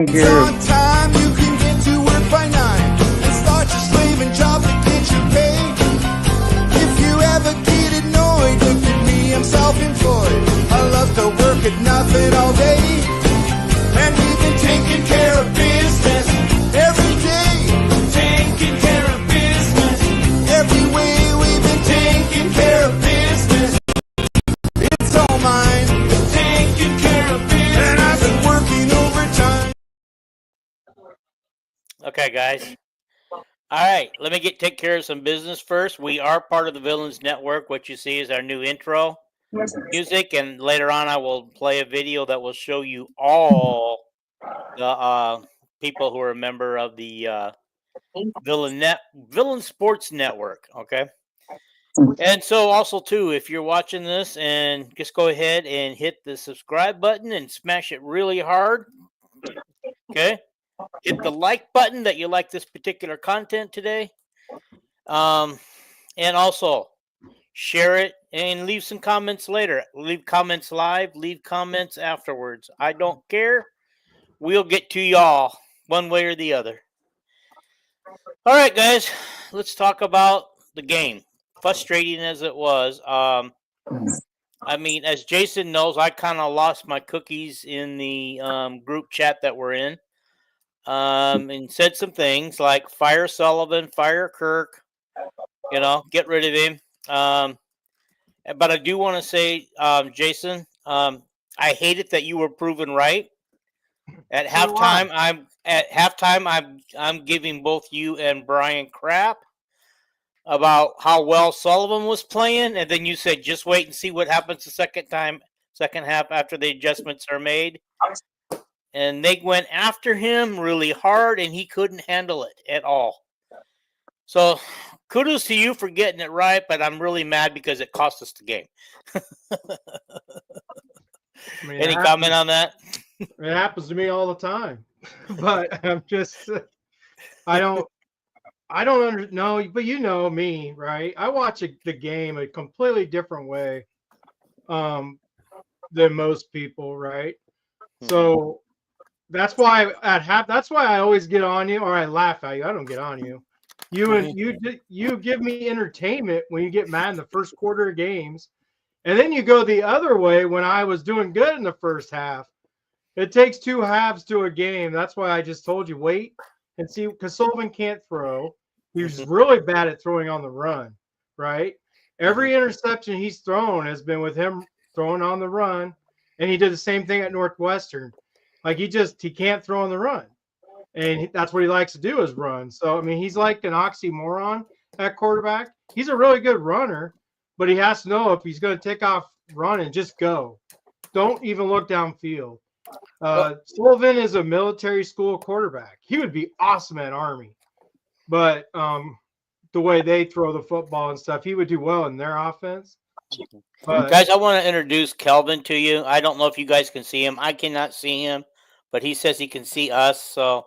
Thank you. On time, you can get to work by 9 and start your slaving job to get your pay. If you ever get annoyed, look at me, I'm self-employed. I love to work at nothing all day, and we've been taking care of business every day. Taking care of business every way. We've been taking care of business. It's all mine. Taking care of business, and I've been working overtime. Okay, guys. All right, let me take care of some business first. We are part of the Villains Network. What you see is our new intro music, and later on I will play a video that will show you all the people who are a member of the Villain Sports Network. Okay, and so also too, if you're watching this, and just go ahead and hit the subscribe button and smash it really hard. Okay. Hit the like button that you like this particular content today. And also share it and leave some comments later. Leave comments live, leave comments afterwards. I don't care. We'll get to y'all one way or the other. All right, guys, let's talk about the game. Frustrating as it was. I mean, as Jason knows, I kind of lost my cookies in the group chat that we're in. And said some things like fire Sullivan, fire Kirk, get rid of him. But I do want to say, Jason, I hate it that you were proven right. At halftime, I'm giving both you and Brian crap about how well Sullivan was playing, and then you said just wait and see what happens the second half after the adjustments are made. And they went after him really hard, and he couldn't handle it at all. So kudos to you for getting it right, but I'm really mad because it cost us the game. Any comment on that? It happens to me all the time. But I'm just, I don't know, but you know me, right? I watch the game a completely different way than most people, right? So that's why that's why I always get on you, or I laugh at you. I don't get on you. You give me entertainment when you get mad in the first quarter of games, and then you go the other way when I was doing good in the first half. It takes two halves to a game. That's why I just told you wait and see, because Sullivan can't throw. He was really bad at throwing on the run, right? Every interception he's thrown has been with him throwing on the run, and he did the same thing at Northwestern. Like he can't throw on the run, and that's what he likes to do is run. So I mean, he's like an oxymoron at quarterback. He's a really good runner, but he has to know if he's going to take off running, just go. Don't even look downfield. Sullivan is a military school quarterback. He would be awesome at Army, but the way they throw the football and stuff, he would do well in their offense. But, guys, I want to introduce Kelvin to you. I don't know if you guys can see him. I cannot see him, but he says he can see us. So,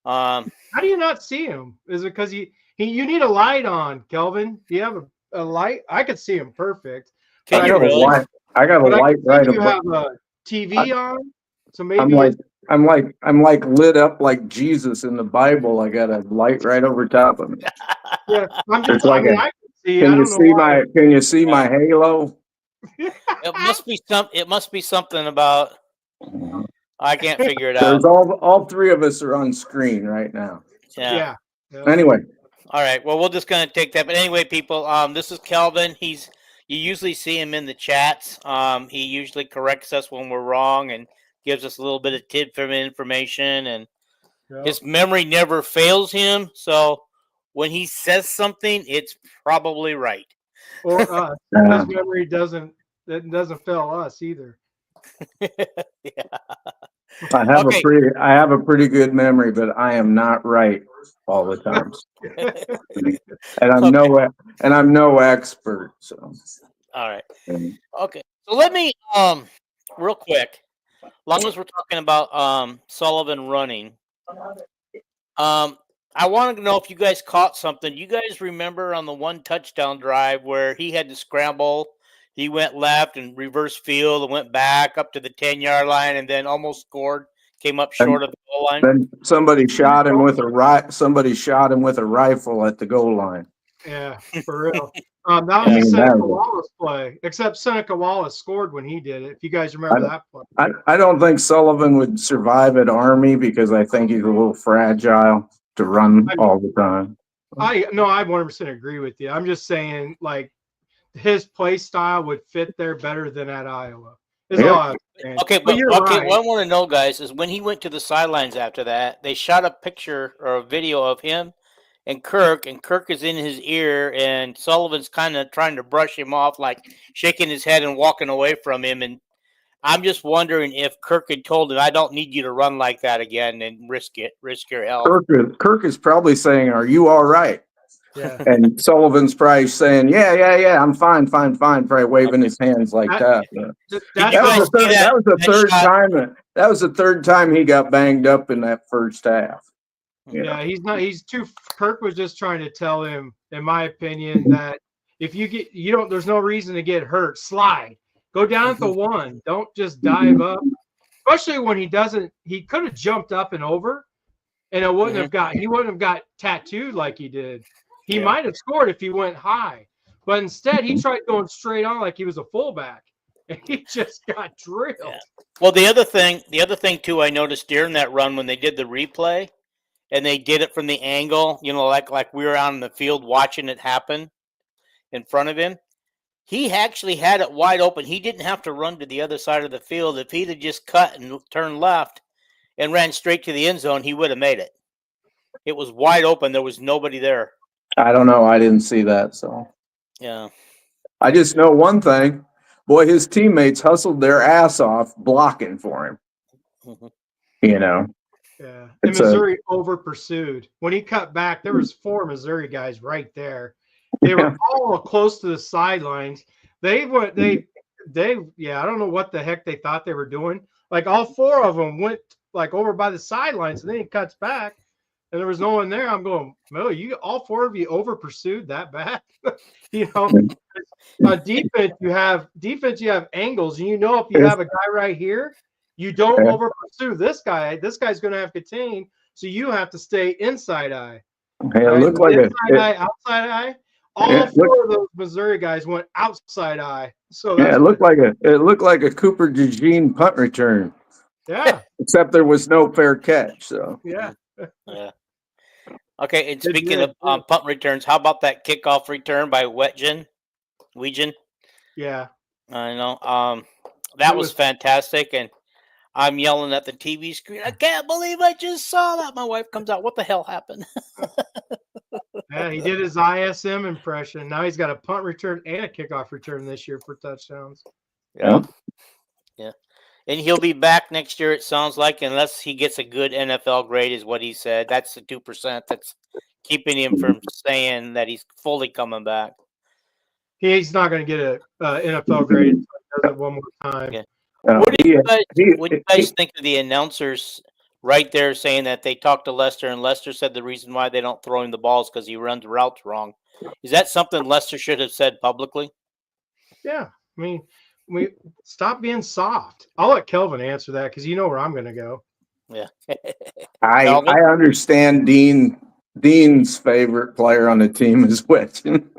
how do you not see him? Is it because you need a light on, Kelvin? Do you have a light? I could see him perfect. Can you really? I got a light right above. You have a TV on, so maybe I'm like lit up like Jesus in the Bible. I got a light right over top of me. Yeah, I'm just like I can you see my halo? It must be something about. I can't figure it out. There's all three of us are on screen right now. Yeah. Anyway. All right. Well, we're just gonna take that. But anyway, people, this is Kelvin. You usually see him in the chats. He usually corrects us when we're wrong and gives us a little bit of tidbit of information, and his memory never fails him. So when he says something, it's probably right. Or his memory doesn't fail us either. Yeah. I have a pretty good memory, but I am not right all the time. And I'm no expert. So. All right. Okay. So let me real quick. Long as we're talking about Sullivan running, I want to know if you guys caught something. You guys remember on the one touchdown drive where he had to scramble? He went left and reverse field and went back up to the 10-yard line and then almost scored, came up short of the goal line. Then somebody shot him with a rifle at the goal line. Yeah, for real. That was I mean, a Seneca that was- Wallace play, except Seneca Wallace scored when he did it. If you guys remember that play. I don't think Sullivan would survive at Army because I think he's a little fragile to run all the time. I 100% agree with you. I'm just saying, like, his play style would fit there better than at Iowa. Is all I'm saying. Okay, but you're okay, right. what I want to know, guys, is when he went to the sidelines after that, they shot a picture or a video of him and Kirk is in his ear, and Sullivan's kind of trying to brush him off, like shaking his head and walking away from him. And I'm just wondering if Kirk had told him, "I don't need you to run like that again and risk your health." Kirk is probably saying, "Are you all right?" Yeah. And Sullivan's probably saying, yeah, I'm fine, probably waving his hands like that. That was the third time he got banged up in that first half. Yeah, Kirk was just trying to tell him, in my opinion, that if there's no reason to get hurt. Slide. Go down at the one. Don't just dive up. Especially when he could have jumped up and over, and he wouldn't have got tattooed like he did. He might have scored if he went high, but instead he tried going straight on like he was a fullback, and he just got drilled. Yeah. Well, the other thing too, I noticed during that run when they did the replay, and they did it from the angle, like we were out in the field watching it happen in front of him. He actually had it wide open. He didn't have to run to the other side of the field. If he'd have just cut and turned left and ran straight to the end zone, he would have made it. It was wide open. There was nobody there. I don't know. I didn't see that. So yeah, I just know one thing. Boy, his teammates hustled their ass off blocking for him. Yeah. And Missouri over pursued. When he cut back, there was 4 Missouri guys right there. They were all close to the sidelines. I don't know what the heck they thought they were doing. Like all 4 of them went like over by the sidelines, and then he cuts back, and there was no one there. I'm going, no, all 4 of you over pursued that bad. On defense you have angles, and if you have a guy right here, you don't over pursue this guy. This guy's going to have contained, so you have to stay inside eye. Hey, it looked like inside eye, outside eye. All 4 of those Missouri guys went outside eye. So it looked like a Cooper DeJean punt return. Yeah. Except there was no fair catch. So yeah. Okay, and speaking of punt returns, how about that kickoff return by Wejen? Yeah. I know. That was fantastic, and I'm yelling at the TV screen. I can't believe I just saw that. My wife comes out. What the hell happened? Yeah, he did his ISM impression. Now he's got a punt return and a kickoff return this year for touchdowns. Yeah. And he'll be back next year, it sounds like, unless he gets a good NFL grade, is what he said. That's the 2% that's keeping him from saying that he's fully coming back. He's not going to get an NFL grade until he does it one more time. Yeah. What do you guys think of the announcers right there saying that they talked to Lester, and Lester said the reason why they don't throw him the balls because he runs routes wrong? Is that something Lester should have said publicly? Yeah. I mean, we stop being soft. I'll let Kelvin answer that because you know where I'm going to go. Yeah. I understand Dean's favorite player on the team is Wechen.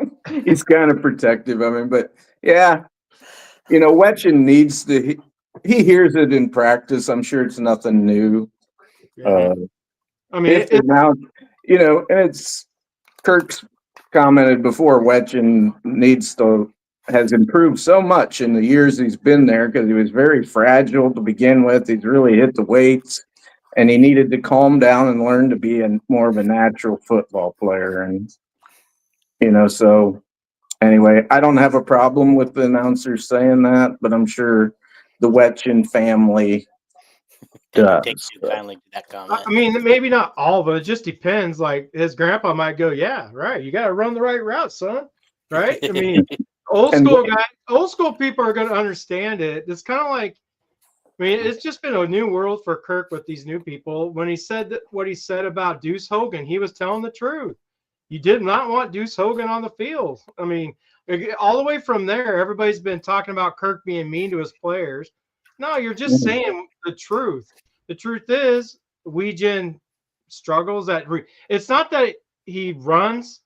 He's kind of protective of him, but yeah, Wechen needs to. He hears it in practice. I'm sure it's nothing new. Yeah. I mean, it's Kirk's commented before. Wechen has improved so much in the years he's been there because he was very fragile to begin with. He's really hit the weights, and he needed to calm down and learn to be more of a natural football player. And so anyway, I don't have a problem with the announcers saying that, but I'm sure the Wechen family does. Takes too kindly to that comment. I mean, maybe not all, but it just depends. Like his grandpa might go, "Yeah, right. You got to run the right route, son." Right? I mean, old school people are going to understand it. It's kind of like, it's just been a new world for Kirk with these new people. When he said what he said about Deuce Hogan, he was telling the truth. You did not want Deuce Hogan on the field. I mean, all the way from there, everybody's been talking about Kirk being mean to his players. No, you're just saying the truth. The truth is Weegen struggles it's not that he runs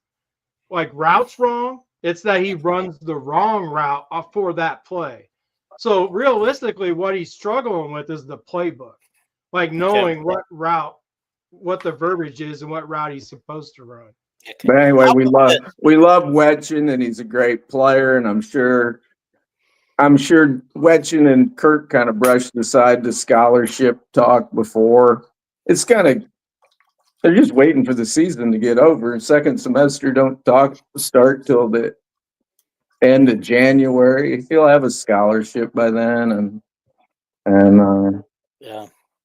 like routes wrong. It's that he runs the wrong route for that play. So realistically, what he's struggling with is the playbook, like knowing what route, what the verbiage is, and what route he's supposed to run. But anyway, we love Wetchen, and he's a great player, and I'm sure Wetchen and Kirk kind of brushed aside the scholarship talk before. It's they're just waiting for the season to get over. Second semester don't start till the end of January. He'll have a scholarship by then, and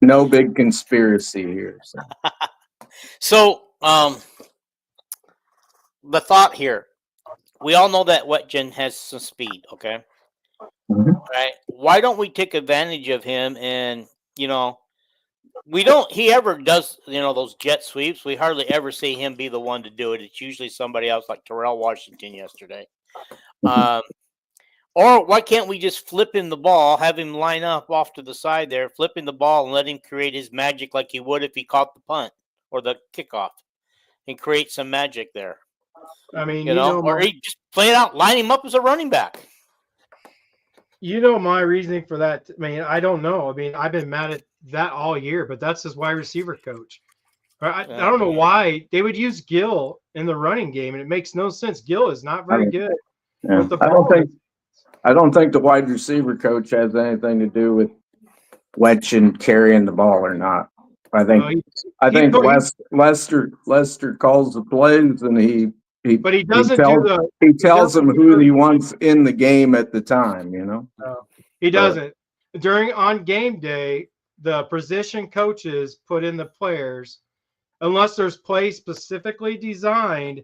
no big conspiracy here. So the thought here, we all know that Wetjen has some speed, okay? Mm-hmm. Right? Why don't we take advantage of him? And he ever does, those jet sweeps. We hardly ever see him be the one to do it. It's usually somebody else, like Terrell Washington yesterday. Or why can't we just flip him the ball, have him line up off to the side there, flip him the ball, and let him create his magic like he would if he caught the punt or the kickoff, and create some magic there. I mean, or he just play it out, line him up as a running back. My reasoning for that. I mean, I don't know. I mean, I've been mad at that all year, but that's his wide receiver coach. I don't know why they would use Gill in the running game, and it makes no sense. Gill is not very good. Yeah. With the ball. I don't think the wide receiver coach has anything to do with Wetchen carrying the ball or not. I think Lester calls the plays, and he tells them who he wants in the game at the time. He doesn't. On game day, the position coaches put in the players, unless there's plays specifically designed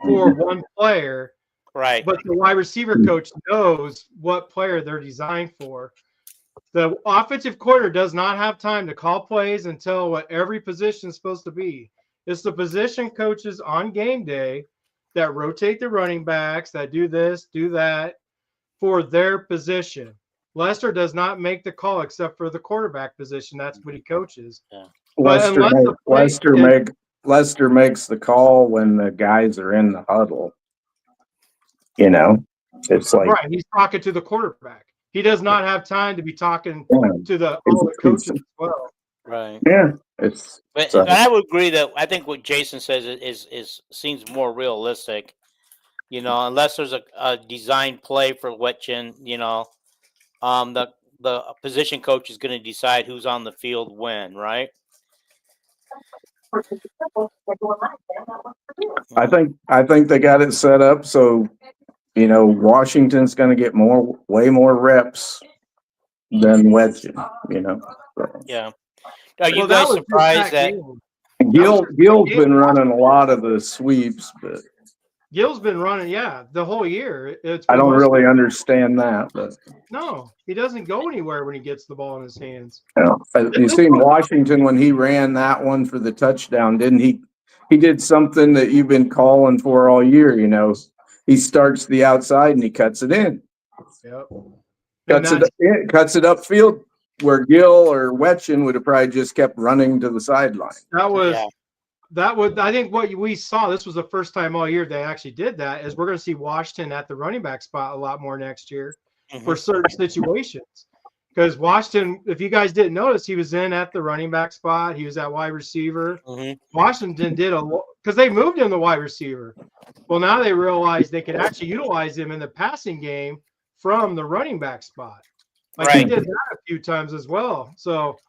for one player. Right. But the wide receiver coach knows what player they're designed for. The offensive coordinator does not have time to call plays and tell what every position is supposed to be. It's the position coaches on game day that rotate the running backs, that do this, do that for their position. Lester does not make the call except for the quarterback position. That's what he coaches. Yeah. Lester makes the call when the guys are in the huddle. It's like right. He's talking to the quarterback. He does not have time to be talking to all the coaches as well. Right. Yeah. But I would agree that I think what Jason says is seems more realistic. Unless there's a design play for Wetchen, the position coach is going to decide who's on the field when, right? I think they got it set up so Washington's going to get way more reps than Wetchen. Yeah. Are you guys surprised that Gill's been running a lot of the sweeps, but Gill's been running, the whole year. I don't really understand that, but no, he doesn't go anywhere when he gets the ball in his hands. You seen Washington when he ran that one for the touchdown, didn't he? He did something that you've been calling for all year. He starts the outside and he cuts it in. Yep. Cuts it upfield where Gill or Wetchen would have probably just kept running to the sideline. I think what we saw, this was the first time all year they actually did that, is we're going to see Washington at the running back spot a lot more next year for certain situations. Because Washington, if you guys didn't notice, he was in at the running back spot. He was at wide receiver. Washington did because they moved him to wide receiver. Well, now they realize they could actually utilize him in the passing game from the running back spot. He did that a few times as well. So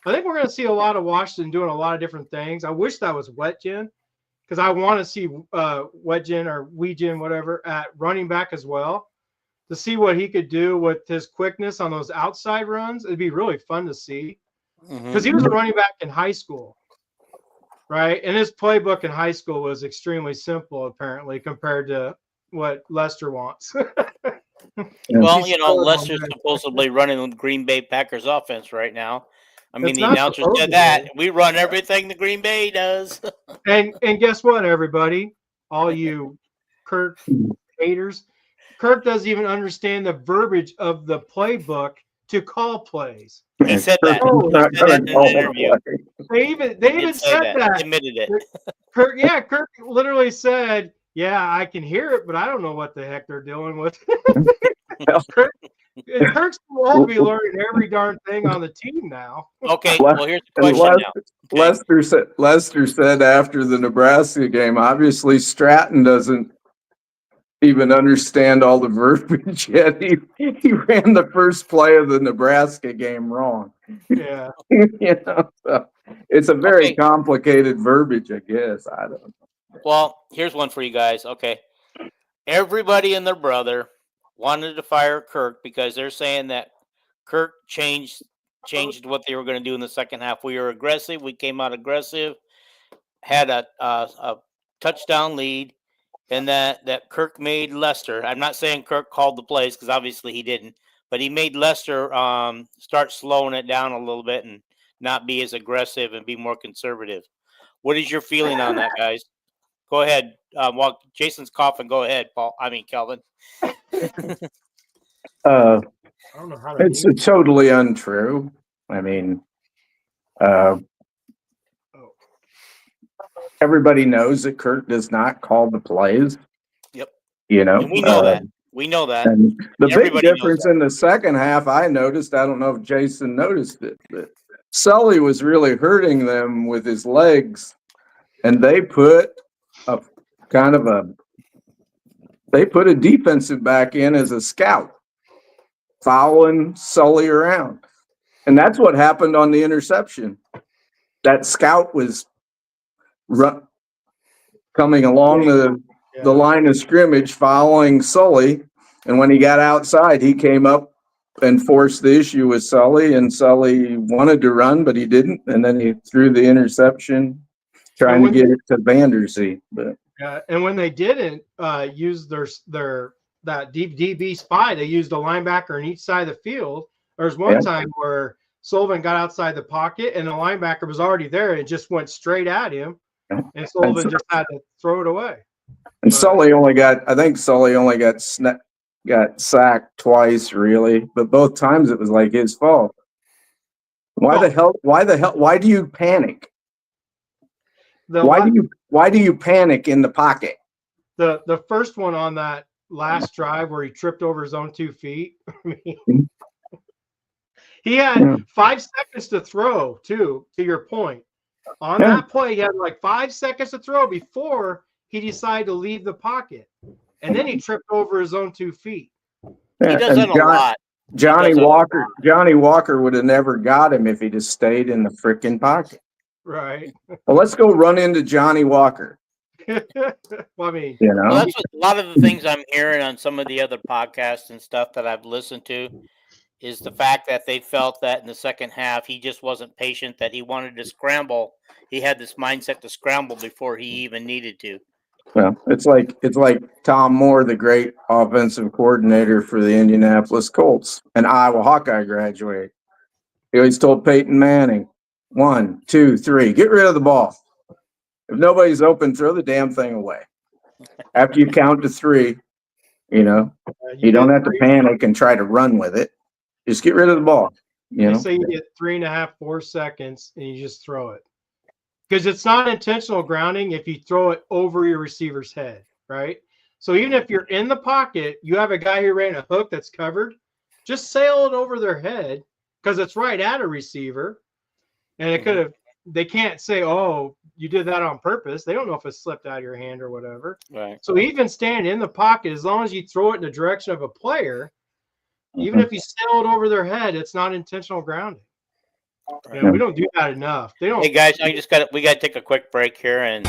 I think we're going to see a lot of Washington doing a lot of different things. I wish that was Wetjen, because I want to see Wetjen or Weegen, whatever, at running back as well, to see what he could do with his quickness on those outside runs. It'd be really fun to see, because he was a running back in high school, right? And his playbook in high school was extremely simple, apparently, compared to what Lester wants. Well, Lester's supposedly running the Green Bay Packers offense right now. I mean, the announcers said that. We run everything the Green Bay does. and guess what, everybody? All you Kirk haters, Kirk doesn't even understand the verbiage of the playbook to call plays. He said that. Oh, He said that in an interview. They even He said that. He admitted it. Kirk literally said, "Yeah, I can hear it, but I don't know what the heck they're dealing with." Kirk's will be learning every darn thing on the team now. Okay, well, here's the question now. Okay. Lester said after the Nebraska game, obviously Stratton doesn't even understand all the verbiage yet. He ran the first play of the Nebraska game wrong. Yeah. So it's a very complicated verbiage, I guess. I don't know. Well, here's one for you guys. Okay. Everybody and their brother wanted to fire Kirk because they're saying that Kirk changed what they were going to do in the second half. We were aggressive. We came out aggressive, had a touchdown lead, and that Kirk made Lester. I'm not saying Kirk called the plays because obviously he didn't, but he made Lester start slowing it down a little bit and not be as aggressive and be more conservative. What is your feeling on that, guys? Go ahead. While Jason's coughing, go ahead, Kelvin. I don't know how to It's totally untrue. I mean, everybody knows that Kirk does not call the plays. Yep. And we know that. We know that. And the Everybody big difference in the second half, I noticed, I don't know if Jason noticed it, but Sully was really hurting them with his legs, and they put a defensive back in as a scout, following Sully around. And that's what happened on the interception. That scout was coming along the line of scrimmage, following Sully. And when he got outside, he came up and forced the issue with Sully. And Sully wanted to run, but he didn't. And then he threw the interception, trying to get it to Vandersea. But and when they didn't use that DB spy, they used a linebacker on each side of the field. There was one time where Sullivan got outside the pocket and the linebacker was already there and just went straight at him, and Sullivan just had to throw it away. And Sully only got sacked twice, really, but both times it was like his fault. Why do you panic? Why do you panic in the pocket? The first one on that last drive where he tripped over his own 2 feet. I mean, he had 5 seconds to throw, too, to your point. On that play, he had like 5 seconds to throw before he decided to leave the pocket. And then he tripped over his own 2 feet. He does that a lot. Johnny Walker would have never got him if he just stayed in the freaking pocket. Right. Well, let's go run into Johnny Walker. Well, I mean, Well, that's what, a lot of the things I'm hearing on some of the other podcasts and stuff that I've listened to is the fact that they felt that in the second half he just wasn't patient, that he wanted to scramble. He had this mindset to scramble before he even needed to. Well, it's like Tom Moore, the great offensive coordinator for the Indianapolis Colts, an Iowa Hawkeye graduate. He always told Peyton Manning, 1, 2, 3, get rid of the ball. If nobody's open, throw the damn thing away. After you count to 3, you don't have to panic and try to run with it. Just get rid of the ball. You say you get 3.5, 4 seconds, and you just throw it. Because it's not intentional grounding if you throw it over your receiver's head, right? So even if you're in the pocket, you have a guy who ran a hook that's covered, just sail it over their head because it's right at a receiver. And it could have, they can't say, oh, you did that on purpose. They don't know if it slipped out of your hand or whatever. Right. So even stand in the pocket, as long as you throw it in the direction of a player, even if you sail it over their head, it's not intentional grounding. We don't do that enough. They don't. Hey guys, we got to take a quick break here, and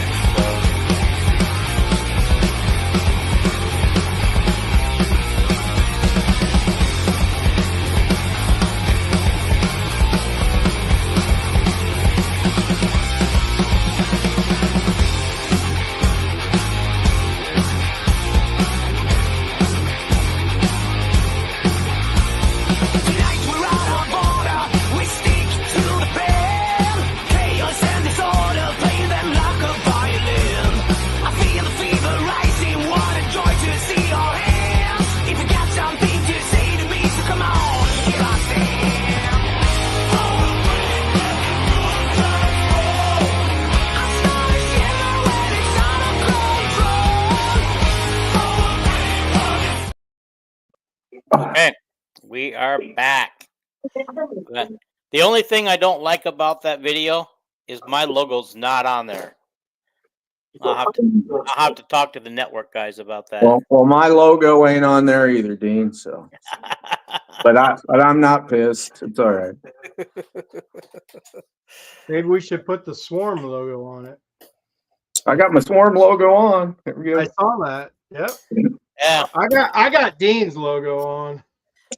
Chaos and disorder, play them like a violin. We are back. The only thing I don't like about that video is my logo's not on there. I'll have to talk to the network guys about that. Well, my logo ain't on there either, Dean. So, but I'm not pissed. It's all right. Maybe we should put the Swarm logo on it. I got my Swarm logo on. There we go. I saw that. Yep. Yeah. I got Dean's logo on.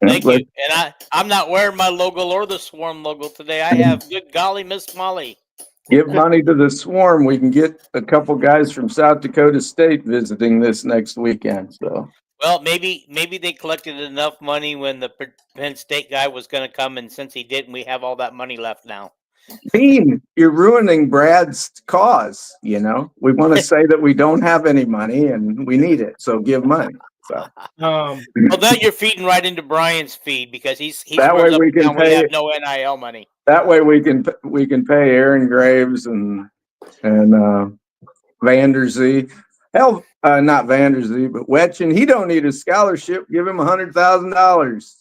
Thank you. And I'm not wearing my logo or the Swarm logo today. I have good golly Miss Molly. Give money to the Swarm. We can get a couple guys from South Dakota State visiting this next weekend. So, well, maybe they collected enough money when the Penn State guy was going to come, and since he didn't, we have all that money left now. Dean, you're ruining Brad's cause. You know, we want to say that we don't have any money and we need it, so give money. So, well, then you're feeding right into Brian's feed because he's that way we can pay. We have no NIL money. That way we can pay Aaron Graves and Vanderzee. Hell, not Vanderzee, but Wetchen. He don't need a scholarship. Give him $100,000.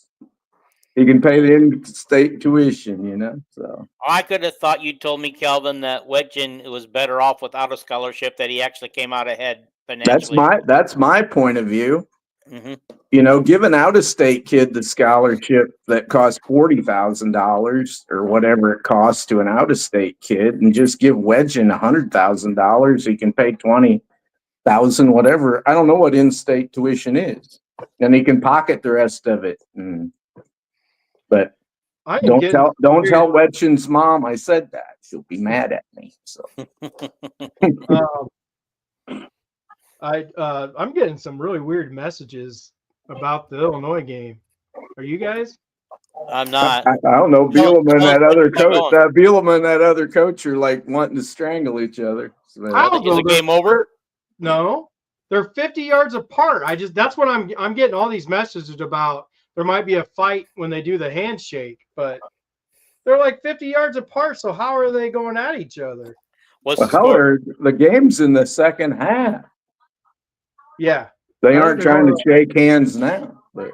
He can pay the in-state tuition, you know. So I could have thought you told me, Kelvin, that Wetchen was better off without a scholarship. That he actually came out ahead financially. That's my point of view. Mm-hmm. You know, give an out-of-state kid the scholarship that costs $40,000 or whatever it costs to an out-of-state kid, and just give Wedgen $100,000. He can pay $20,000, whatever. I don't know what in-state tuition is, and he can pocket the rest of it. But don't tell Wedgen's mom I said that. She'll be mad at me. So. I'm getting some really weird messages about the Illinois game. Are you guys? I'm not. I don't know. Bielema and that other coach are like wanting to strangle each other. So, is the game over? No, they're 50 yards apart. That's what I'm getting all these messages about. There might be a fight when they do the handshake, but they're like 50 yards apart. So how are they going at each other? The game's in the second half. Yeah. They aren't trying to shake hands now. But.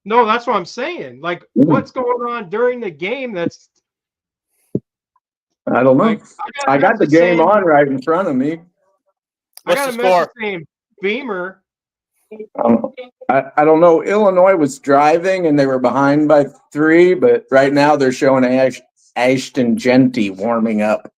No, that's what I'm saying. Like, what's going on during the game? I don't know. Like, I got the game on right in front of me. What's the score? Saying Beamer. I don't know. Illinois was driving and they were behind by 3, but right now they're showing Ashton Genty warming up.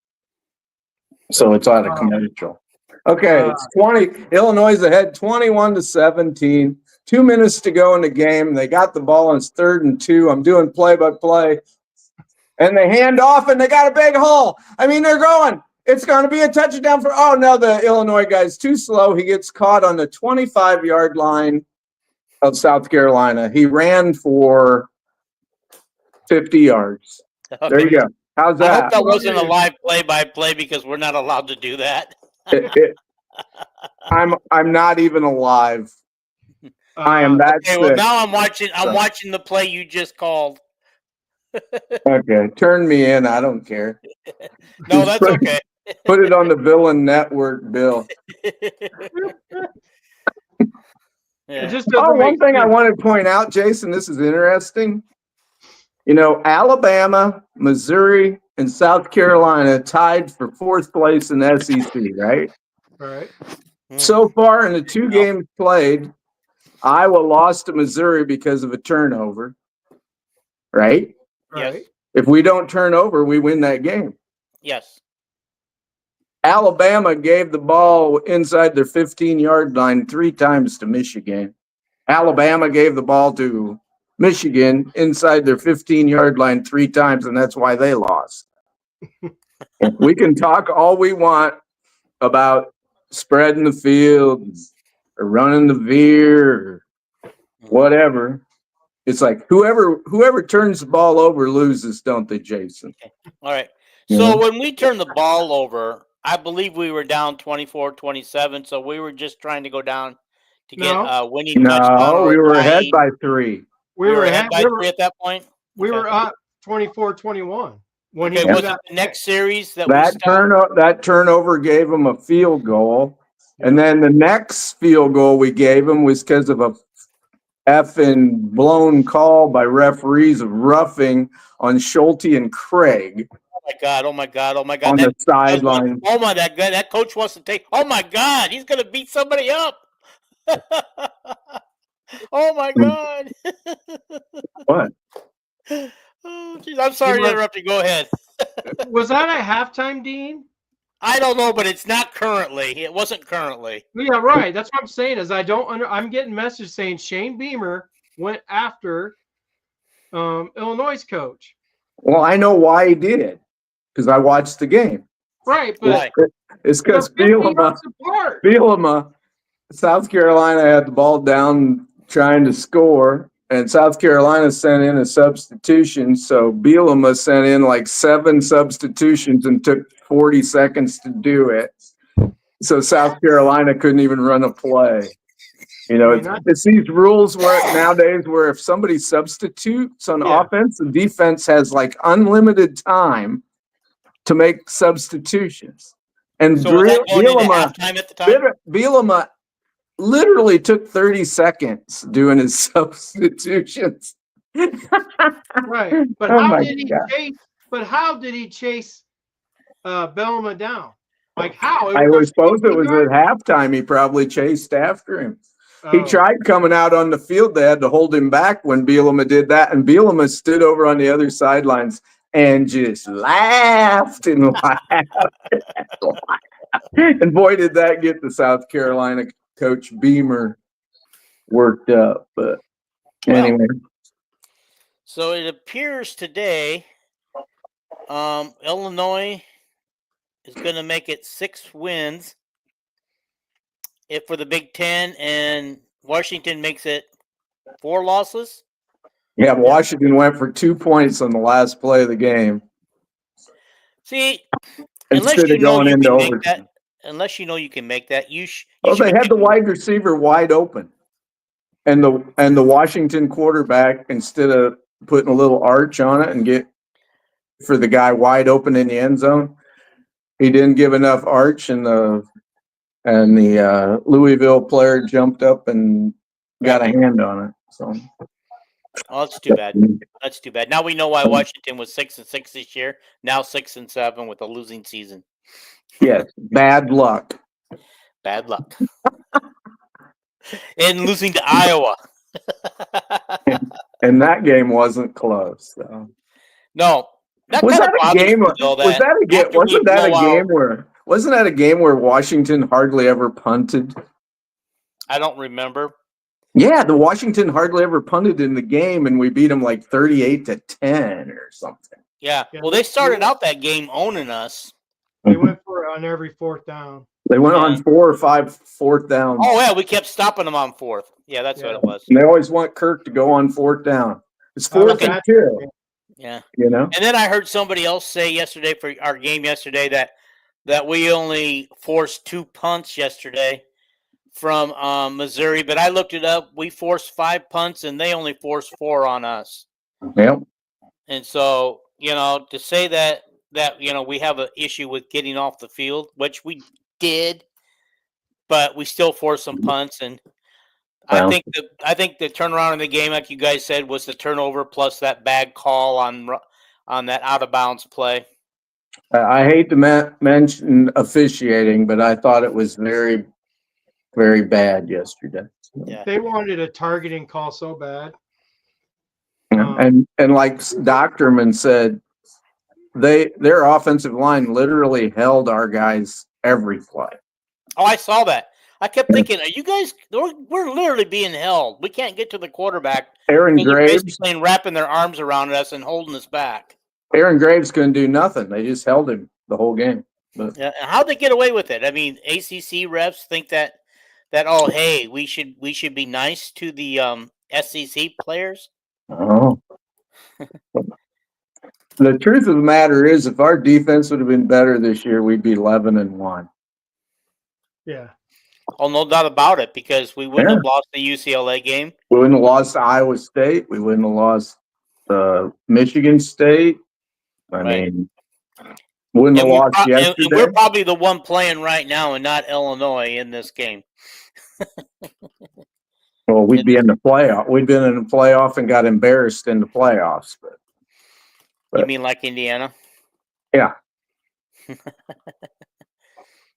So it's on a commercial. Okay, it's 20. Illinois is ahead 21-17. 2 minutes to go in the game. They got the ball and it's 3rd and 2. I'm doing play-by-play. And they hand off and they got a big hole. I mean, they're going. It's going to be a touchdown for – oh, no, the Illinois guy's too slow. He gets caught on the 25-yard line of South Carolina. He ran for 50 yards. Okay. There you go. How's that? I hope that wasn't a live play-by-play because we're not allowed to do that. I'm not even alive. I am that sick. Well, now I'm watching the play you just called. Okay, turn me in. I don't care. No, that's okay. Put it on the Villain Network, Bill. Yeah. One thing I want to point out, Jason, this is interesting. You know, Alabama, Missouri, and South Carolina tied for 4th place in the SEC, right? Right. So far in the 2 games played, Iowa lost to Missouri because of a turnover, right? Yes. If we don't turn over, we win that game. Yes. Alabama gave the ball inside their 15-yard line 3 times to Michigan. Alabama gave the ball to Michigan inside their 15-yard line 3 times, and that's why they lost. We can talk all we want about spreading the field or running the veer or whatever. It's like whoever turns the ball over loses, don't they, Jason? Okay. All right. So when we turned the ball over, I believe we were down 24-27, so we were just trying to go down to get a winning touchdown. No, we were ahead by 3. We were ahead by 3 at that point? We were up 24-21. Was it the next series that turnover gave them a field goal, and then the next field goal we gave them was because of effing blown call by referees of roughing on Schulte and Craig Oh my god! Oh my god! Oh my god! on the sideline. Oh my! That coach wants to take. Oh my god! He's gonna beat somebody up. Oh my god! What? Oh, geez, I'm sorry to interrupt you. Go ahead. Was that a halftime, Dean? I don't know, but it's not currently. It wasn't currently. Yeah, right. That's what I'm saying. Is I'm getting messages saying Shane Beamer went after Illinois' coach. Well, I know why he did because I watched the game. Right, but It's because they're 50 Bielema, yards apart. South Carolina had the ball down trying to score, and South Carolina sent in a substitution. So Bielema sent in like 7 substitutions and took 40 seconds to do it. So South Carolina couldn't even run a play. You know, it's these rules where nowadays where if somebody substitutes on offense, the defense has like unlimited time to make substitutions. And So was that going into halftime at the time? Bielema literally took 30 seconds doing his substitutions. Right, but how did he chase Bielema down? Like how? I would suppose it was at halftime. He probably chased after him. He tried coming out on the field. They had to hold him back when Bielema did that, and Bielema stood over on the other sidelines and just laughed and laughed. And boy, did that get the South Carolina coach Beamer worked up. But anyway. So it appears today Illinois is going to make it 6 wins for the Big Ten, and Washington makes it 4 losses. Yeah, Washington went for 2 points on the last play of the game. See, instead of going into overtime. Unless you know you can make that, they had the wide receiver wide open, and the Washington quarterback, instead of putting a little arch on it and get for the guy wide open in the end zone, he didn't give enough arch, and the Louisville player jumped up and got a hand on it. So, oh, that's too bad. That's too bad. Now we know why Washington was 6-6 this year. Now 6-7 with a losing season. Yes, bad luck. Bad luck. And losing to Iowa. And that game wasn't close. So. No. Wasn't that a game where Washington hardly ever punted? I don't remember. Yeah, the Washington hardly ever punted in the game, and we beat them like 38-10 or something. Yeah. Well, they started out that game owning us. They went for it on every 4th down. They went on 4 or 5 4th downs. Oh, yeah, we kept stopping them on 4th. Yeah, that's what it was. And they always want Kirk to go on 4th down. It's 4th and 2. Yeah. You know? And then I heard somebody else say yesterday for our game yesterday that we only forced 2 punts yesterday from Missouri, but I looked it up. We forced 5 punts, and they only forced 4 on us. Yep. And so, to say that we have an issue with getting off the field, which we did, but we still forced some punts, and I think the turnaround in the game, like you guys said, was the turnover plus that bad call on that out of bounds play. I hate to mention officiating, but I thought it was very, very bad yesterday. Yeah. They wanted a targeting call so bad. And like Doctorman said, their offensive line literally held our guys every play. Oh, I saw that. I kept thinking, are you guys? We're literally being held. We can't get to the quarterback. Aaron Graves basically wrapping their arms around us and holding us back. Aaron Graves couldn't do nothing. They just held him the whole game. But yeah, how'd they get away with it? I mean, ACC refs think that oh, hey, we should be nice to the SEC players. Oh. The truth of the matter is, if our defense would have been better this year, we'd be 11-1. Yeah. Oh, no doubt about it, because we wouldn't have lost the UCLA game. We wouldn't have lost to Iowa State. We wouldn't have lost Michigan State. I mean, wouldn't have lost yesterday. And we're probably the one playing right now and not Illinois in this game. Well, we'd be in the playoff. We'd been in the playoff and got embarrassed in the playoffs. You mean like Indiana? Yeah.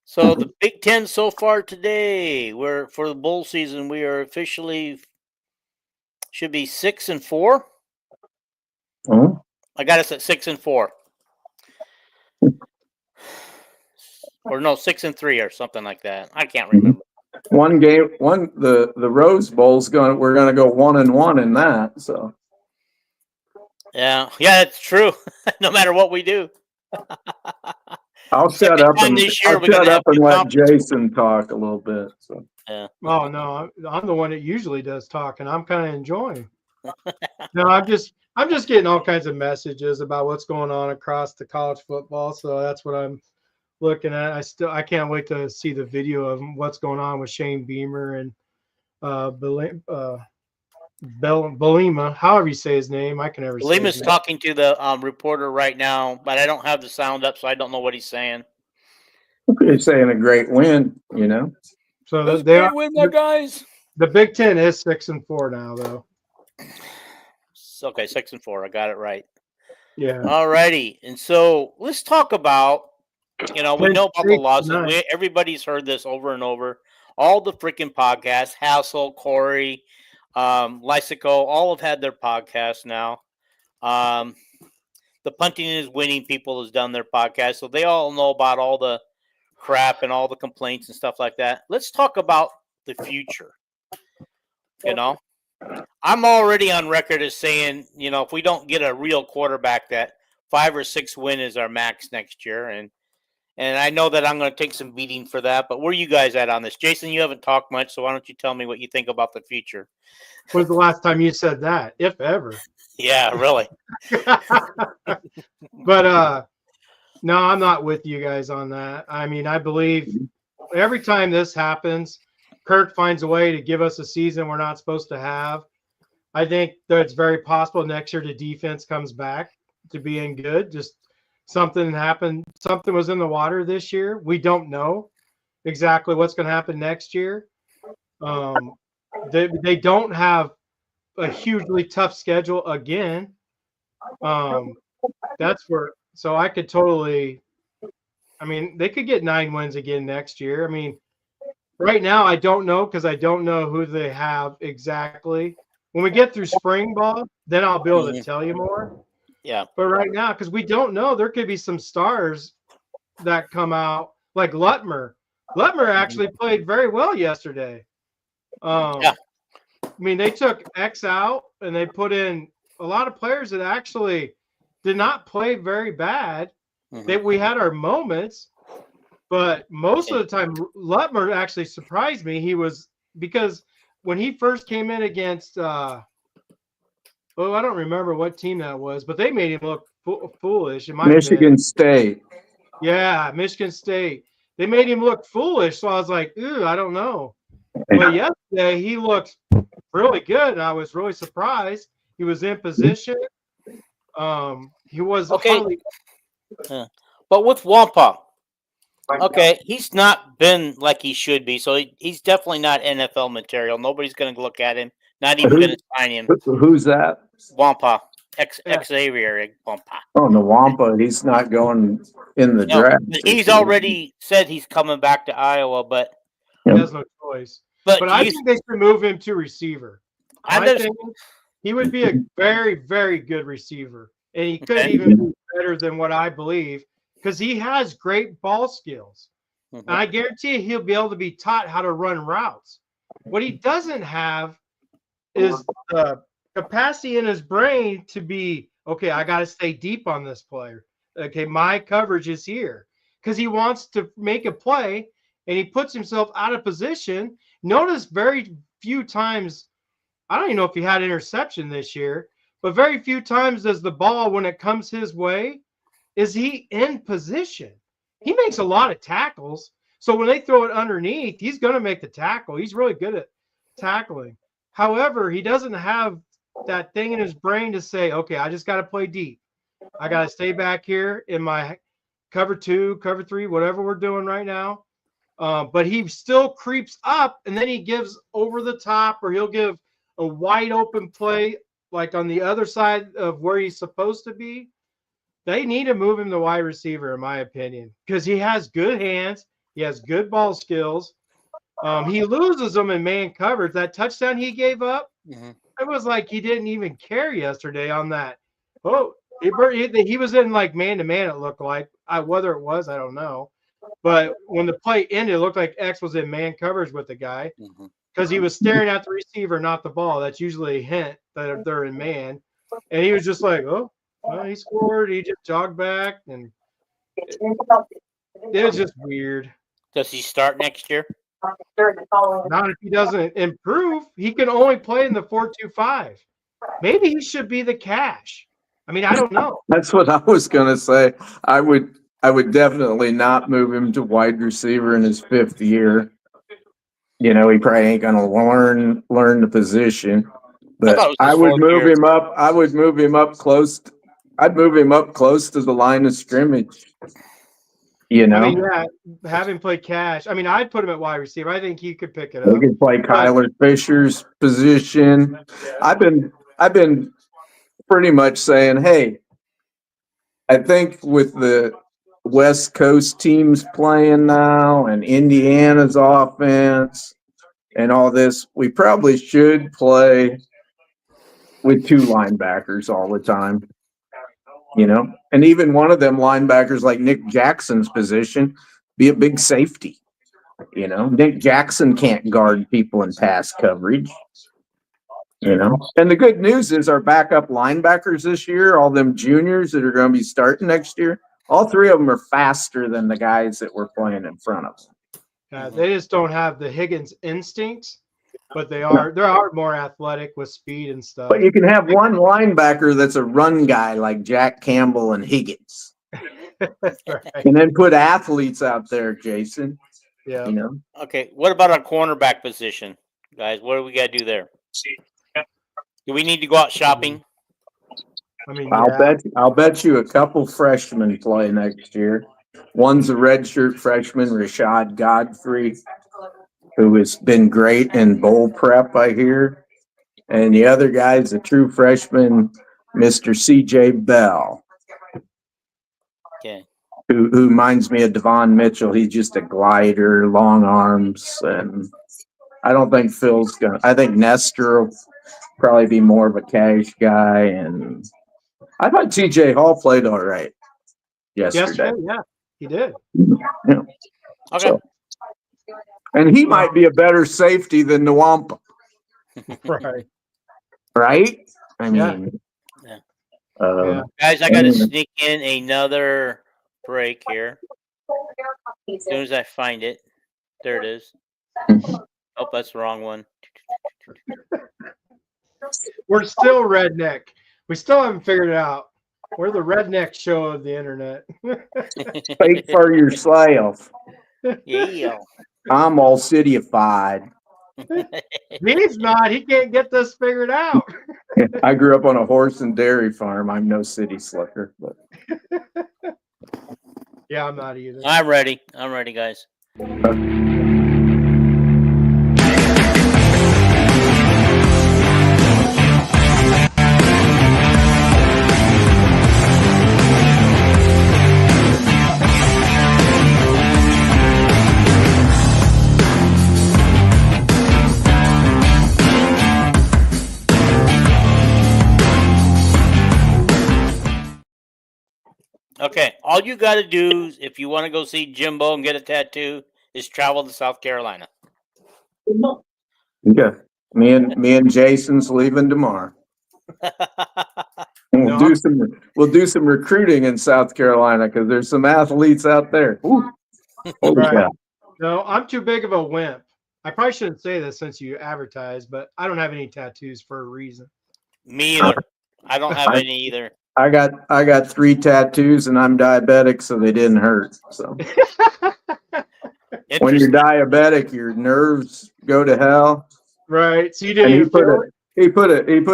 So the Big Ten so far today, we're for the bowl season, we are officially should be 6-4. Mhm. I got us at 6-4. Or no, 6-3 or something like that. I can't remember. One game, the Rose Bowl's we're gonna go 1-1 in that. So Yeah, it's true. No matter what we do. I'll shut Second up time and this year I'll we're gonna shut have up and two let conference- Jason talk a little bit. So Yeah. Oh no, I'm the one that usually does talk, and I'm kind of enjoying. No, I'm just getting all kinds of messages about what's going on across the college football. So that's what I'm looking at. I can't wait to see the video of what's going on with Shane Beamer and Belima, however you say his name. I can never say his Lima's name. talking to the reporter right now, but I don't have the sound up, so I don't know what he's saying. you're saying a great win, you know. So they are, win, my guys. the Big Ten is 6-4 now, though. Okay, 6-4. I got it right. Yeah. All righty. And so let's talk about, we know about the losses. Everybody's heard this over and over. All the freaking podcasts, Hassel, Corey, Lysico, all have had their podcasts now. The Punting is Winning people has done their podcast, so they all know about all the crap and all the complaints and stuff like that. Let's talk about the future. I'm already on record as saying, if we don't get a real quarterback, that 5 or 6 win is our max next year. And I know that I'm going to take some beating for that, but where are you guys at on this? Jason, you haven't talked much, so why don't you tell me what you think about the future? When's the last time you said that, if ever? Yeah, really. But no, I'm not with you guys on that. I mean, I believe every time this happens, Kirk finds a way to give us a season we're not supposed to have. I think that it's very possible next year the defense comes back to being good. Just something happened. Something was in the water this year. We don't know exactly what's going to happen next year. They don't have a hugely tough schedule again. That's where, so I could totally, I mean, they could get 9 wins again next year. I mean, right now I don't know because I don't know who they have exactly. When we get through spring ball, then I'll be able to tell you more. Yeah. But right now, because we don't know, there could be some stars that come out like Lutmer. Lutmer actually played very well yesterday. Yeah. I mean, they took X out and they put in a lot of players that actually did not play very bad. We had our moments, but most of the time, Lutmer actually surprised me. Because when he first came in against, I don't remember what team that was, but they made him look foolish. Michigan State. Yeah, Michigan State. They made him look foolish, so I was like, ooh, I don't know. But yesterday, he looked really good, and I was really surprised. He was in position. He was okay. But with Wampa, okay, he's not been like he should be, so he's definitely not NFL material. Nobody's going to look at him, not even going to sign him. Who's that? Wampa, Xavier Wampa. Oh, the Wampa, he's not going in the draft. He's already said he's coming back to Iowa, but he has no choice. But I think they should move him to receiver. I think he would be a very, very good receiver, and he could even be better than what I believe because he has great ball skills. And I guarantee you he'll be able to be taught how to run routes. What he doesn't have is the capacity in his brain to be, okay, I got to stay deep on this player. Okay, my coverage is here because he wants to make a play and he puts himself out of position. Notice very few times, I don't even know if he had interception this year, but very few times does the ball, when it comes his way, is he in position. He makes a lot of tackles. So when they throw it underneath, he's going to make the tackle. He's really good at tackling. However, he doesn't have that thing in his brain to say, okay, I just got to play deep. I got to stay back here in my cover 2, cover 3, whatever we're doing right now. but he still creeps up, and then he gives over the top, or he'll give a wide open play like on the other side of where he's supposed to be. They need to move him to wide receiver, in my opinion, because he has good hands. He has good ball skills. He loses them in man coverage. That touchdown he gave up, it was like he didn't even care yesterday on that. Oh, he was in like man-to-man, it looked like. Whether it was, I don't know. But when the play ended, it looked like X was in man coverage with the guy because he was staring at the receiver, not the ball. That's usually a hint that they're in man. And he was just like, oh, well, he scored. He just jogged back. And it was just weird. Does he start next year? Not if he doesn't improve. He can only play in the 4-2-5. Maybe he should be the cash. I mean, I don't know. That's what I was gonna say. I would definitely not move him to wide receiver in his 5th year. You know, he probably ain't gonna learn the position. But I would move him up. I would move him up close. I'd move him up close to the line of scrimmage. You know, I mean, yeah, have him play cash. I mean, I'd put him at wide receiver. I think he could pick it up. He could play Kyler Fisher's position. I've been pretty much saying, hey, I think with the West Coast teams playing now and Indiana's offense and all this, we probably should play with 2 linebackers all the time. You know, and even one of them linebackers like Nick Jackson's position, be a big safety. You know, Nick Jackson can't guard people in pass coverage. You know, and the good news is our backup linebackers this year, all them juniors that are going to be starting next year, all 3 of them are faster than the guys that we're playing in front of them. They just don't have the Higgins instincts, but they are more athletic with speed and stuff. But you can have one linebacker that's a run guy like Jack Campbell and Higgins. Right. And then put athletes out there, Jason. Yeah. You know. Okay. What about our cornerback position, guys? What do we got to do there? Do we need to go out shopping? I mean, I'll bet you a couple freshmen play next year. One's a redshirt freshman, Rashad Godfrey, who has been great in bowl prep, I hear. And the other guy's a true freshman, Mr. CJ Bell. Okay. Who reminds me of Devon Mitchell. He's just a glider, long arms, and I don't think Phil's gonna. I think Nestor will probably be more of a cash guy, and I thought TJ Hall played all right yesterday. Yeah, he did. Yeah. Okay. So, and he might be a better safety than Nwampa. Right. Right? I mean, yeah. Guys, I got to sneak in another break here. As soon as I find it. There it is. Oh, that's the wrong one. We're still redneck. We still haven't figured it out. We're the redneck show of the internet. Speak for yourself. Yeah. I'm all cityified. He's not. He can't get this figured out. I grew up on a horse and dairy farm. I'm no city slicker. But. Yeah, I'm not either. I'm ready, guys. Okay, all you got to do if you want to go see Jimbo and get a tattoo is travel to South Carolina. Okay, me and Jason's leaving tomorrow. We'll do some recruiting in South Carolina because there's some athletes out there. Right. No, I'm too big of a wimp. I probably shouldn't say this since you advertise, but I don't have any tattoos for a reason. Me either. I don't have any either. I got 3 tattoos and I'm diabetic, so they didn't hurt. So when you're diabetic, your nerves go to hell. Right. So you didn't. He put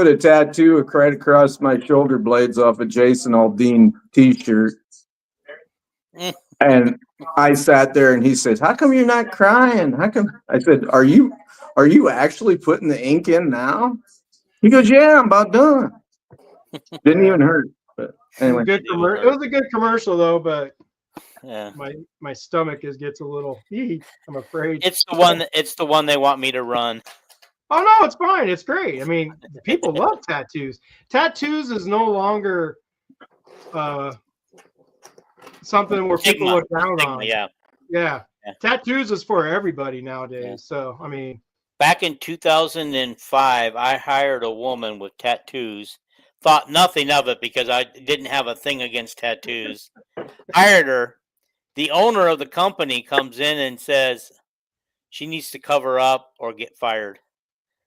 a tattoo right across my shoulder blades off a Jason Aldean T-shirt, and I sat there and he says, "How come you're not crying? How come?" I said, "Are you actually putting the ink in now?" He goes, "Yeah, I'm about done." Didn't even hurt. But anyway, It was a good commercial though, but Yeah. my stomach gets a little. I'm afraid. It's the one. It's the one they want me to run. Oh no, it's fine. It's great. I mean, people love tattoos. Tattoos is no longer something where people look down on. Yeah. Tattoos is for everybody nowadays. Yeah. So, I mean, back in 2005, I hired a woman with tattoos. Thought nothing of it because I didn't have a thing against tattoos. Hired her. The owner of the company comes in and says she needs to cover up or get fired.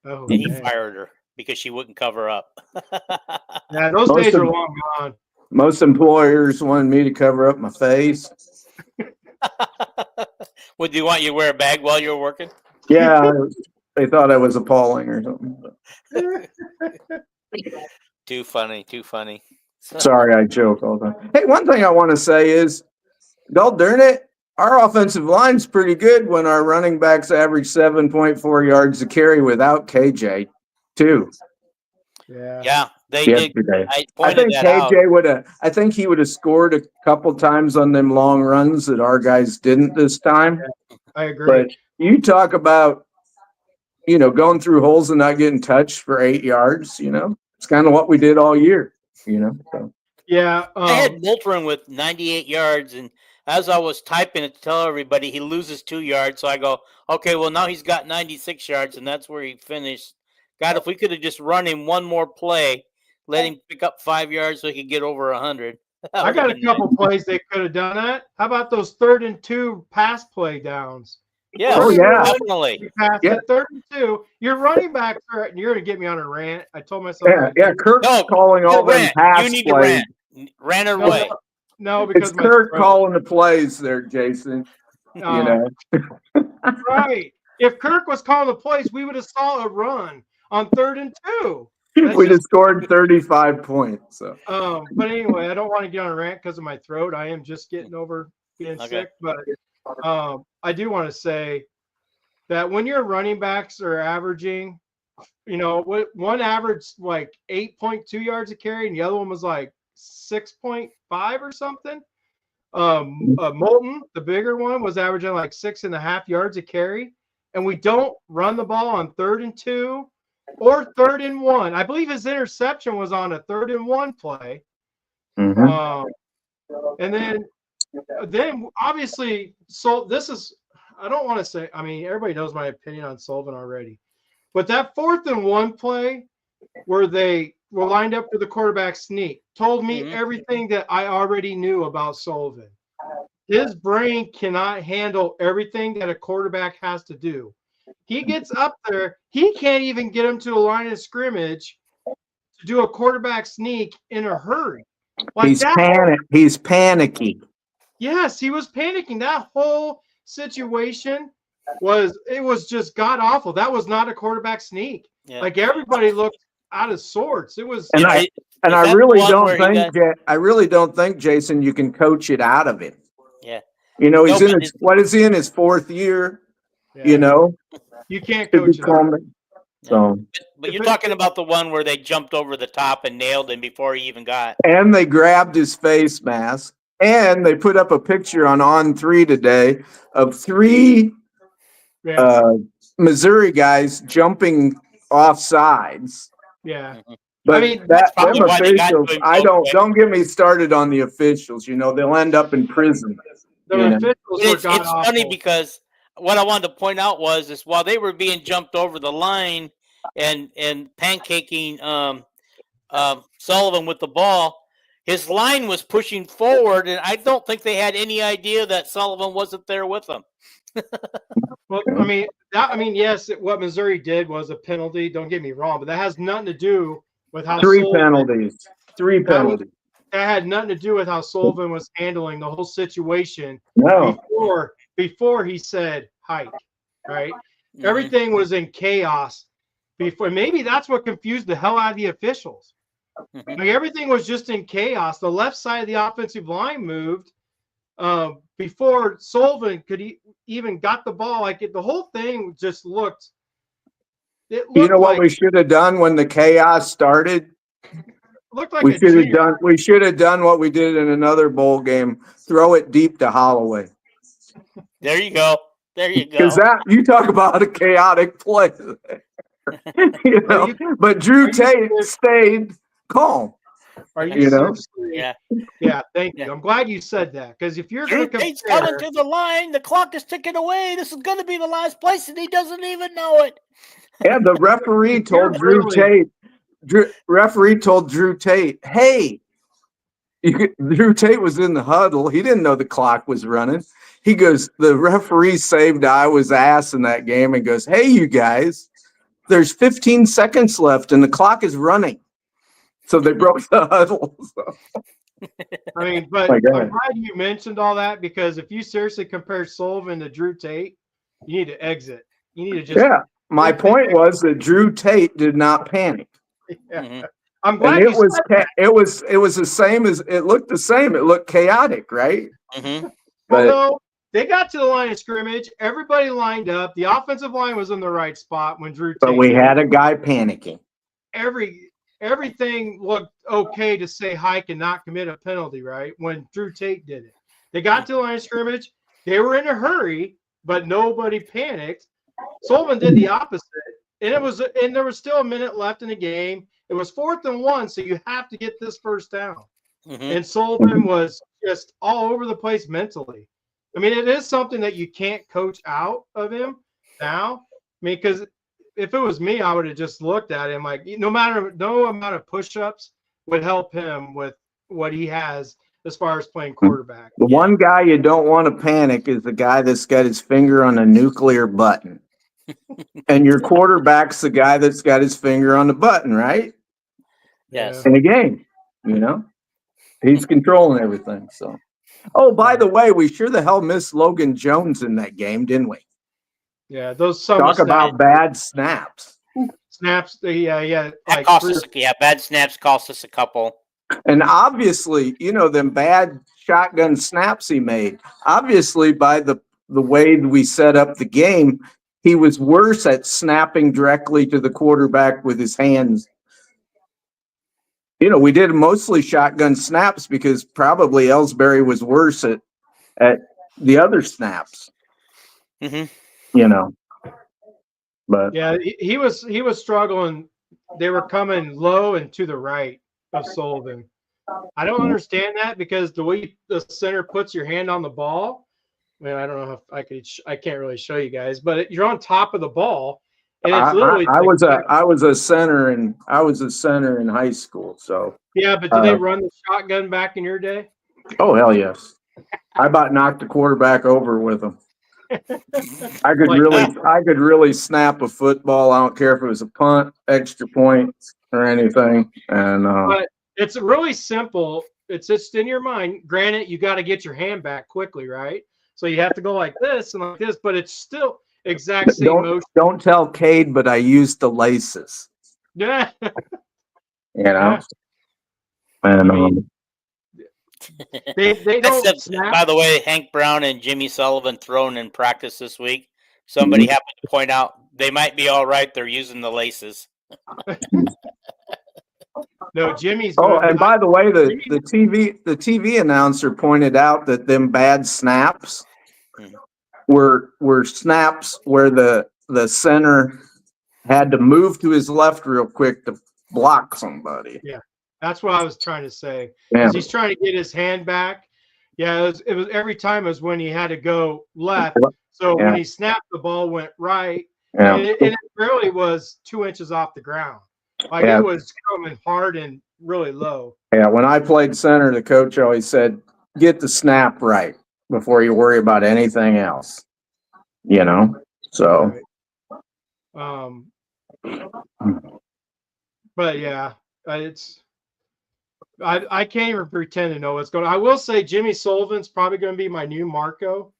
Oh, and he fired her because she wouldn't cover up. Yeah, those days are long gone. Most employers wanted me to cover up my face. Would you want you to wear a bag while you were working? Yeah, they thought I was appalling or something. Too funny. Sorry, I joke all the time. Hey, one thing I want to say is, God darn it, our offensive line's pretty good when our running backs average 7.4 yards a carry without KJ, too. Yeah, they yesterday. did. I think KJ would have. I think he would have scored a couple times on them long runs that our guys didn't this time. Yeah, I agree. But you talk about, going through holes and not getting touched for 8 yards. It's kind of what we did all year. So. Yeah, I had Moultron with 98 yards, and as I was typing it to tell everybody he loses 2 yards, so I go, okay, well now he's got 96 yards, and that's where he finished. God, if we could have just run him one more play, let him pick up 5 yards so he could get over 100. I got a couple plays they could have done that. How about those 3rd and 2 pass play downs? Yeah, definitely. You pass it 3rd and 2. Your running back, and you're going to get me on a rant. I told myself. Yeah, Kirk's calling all them pass you need plays. To rant it away. No, because it's Kirk calling the plays there, Jason. Right. If Kirk was calling the plays, we would have saw a run on 3rd and 2. We'd have scored 35 points. So. But anyway, I don't want to get on a rant because of my throat. I am just getting over being sick. But I do want to say that when your running backs are averaging, one averaged like 8.2 yards a carry and the other one was like 6.5 or something. Moulton, the bigger one, was averaging like 6.5 yards a carry. And we don't run the ball on 3rd and 2 or 3rd and 1. I believe his interception was on a 3rd and 1 play. Mm-hmm. And then obviously, so this is, I don't want to say, I mean, everybody knows my opinion on Sullivan already. But that 4th and 1 play where they were lined up for the quarterback sneak told me everything that I already knew about Sullivan. His brain cannot handle everything that a quarterback has to do. He gets up there, he can't even get him to the line of scrimmage to do a quarterback sneak in a hurry. Like he's panicky. Yes, he was panicking. That whole situation was just god awful. That was not a quarterback sneak. Yeah. Like everybody looked out of sorts. It was, and I really don't think Jason, you can coach it out of him. Yeah, he's in his 4th year. Yeah. You can't coach it out. So, but you're talking about the one where they jumped over the top and nailed him before he even got. And they grabbed his face mask, and they put up a picture on 3 today of 3 Missouri guys jumping off sides. Yeah. But I mean, them officials, don't get me started on the officials. They'll end up in prison. It's funny because what I wanted to point out is while they were being jumped over the line and pancaking Sullivan with the ball, his line was pushing forward, and I don't think they had any idea that Sullivan wasn't there with them. Well, yes, what Missouri did was a penalty. Don't get me wrong, but that has nothing to do with how 3 penalties. That had nothing to do with how Sullivan was handling the whole situation. No. Before he said hike, right? Mm-hmm. Everything was in chaos before. Maybe that's what confused the hell out of the officials. Mm-hmm. Like everything was just in chaos. The left side of the offensive line moved, before Sullivan could even got the ball. Like the whole thing just looked. It You looked know what like we should have done when the chaos started? looked like We a should have junior. done. We should have done what we did in another bowl game. Throw it deep to Holloway. There you go. There you Because go. that you talk about a chaotic play, you know. But Drew Tate stayed calm. Are you You know? seriously? Yeah. Yeah, thank you. Yeah. I'm glad you said that because if you're Drew going to Tate's coming compare, to the line. The clock is ticking away. This is going to be the last place, and he doesn't even know it. Yeah, the referee if you're told Drew really- Tate. Referee told Drew Tate, "Hey, Drew Tate was in the huddle. He didn't know the clock was running. He goes, the referee saved Iowa's ass in that game and goes, hey, you guys, there's 15 seconds left and the clock is running." So they broke the huddle. So. I mean, but My I'm God. glad you mentioned all that because if you seriously compare Sullivan to Drew Tate, you need to exit. You need to just. Yeah, my point was that Drew Tate did not panic. Yeah. Mhm. I'm And glad it you was said that. it was the same as it looked the same. It looked chaotic, right? Mhm. But Although they got to the line of scrimmage, everybody lined up. The offensive line was in the right spot when Drew Tate. but we had a guy panicking. Everything looked okay to say hike and not commit a penalty, right? When Drew Tate did it. They got to the line of scrimmage. They were in a hurry, but nobody panicked. Sullivan did the opposite. And there was still a minute left in the game. It was 4th and 1, so you have to get this first down. Mhm. And Sullivan was just all over the place mentally. I mean, it is something that you can't coach out of him now. I mean, because if it was me, I would have just looked at him like no amount of push-ups would help him with what he has as far as playing quarterback. The one guy you don't want to panic is the guy that's got his finger on a nuclear button. And your quarterback's the guy that's got his finger on the button, right? Yes. In a game, you know? He's controlling everything. So, oh, by the way, we sure the hell missed Logan Jones in that game, didn't we? Yeah, those Talk about bad snaps. snaps. Yeah. That cost us. Yeah, bad snaps cost us a couple. And obviously, you know, them bad shotgun snaps he made. Obviously, by the way we set up the game, he was worse at snapping directly to the quarterback with his hands. You know, we did mostly shotgun snaps because probably Ellsbury was worse at the other snaps. Mhm. You know, but Yeah, he was struggling. They were coming low and to the right of Sullivan. I don't understand that because the way the center puts your hand on the ball, man, I don't know if I can't really show you guys, but you're on top of the ball, and it's literally. I was a center in high school. So Yeah, but did they run the shotgun back in your day? oh hell yes, I about knocked the quarterback over with him. I could really snap a football. I don't care if it was a punt, extra point, or anything. And But it's really simple. It's just in your mind. Granted, you got to get your hand back quickly, right? So you have to go like this and like this, but it's still exact same motion. Don't tell Cade, but I used the laces. Yeah. You know. Yeah. And They don't snap. By the way, Hank Brown and Jimmy Sullivan thrown in practice this week. Somebody happened to point out they might be all right. They're using the laces. No, Jimmy's. oh, and by the way, the TV announcer pointed out that them bad snaps were snaps where the center had to move to his left real quick to block somebody. Yeah, that's what I was trying to say. Yeah. He's trying to get his hand back. Yeah, it was every time was when he had to go left. So when he snapped, the ball went right, Yeah. and it really was 2 inches off the ground. Like it was coming hard and really low. Yeah, when I played center, the coach always said, "Get the snap right before you worry about anything else." You know, so. But yeah, I can't even pretend to know what's going on. I will say Jimmy Sullivan's probably going to be my new Marco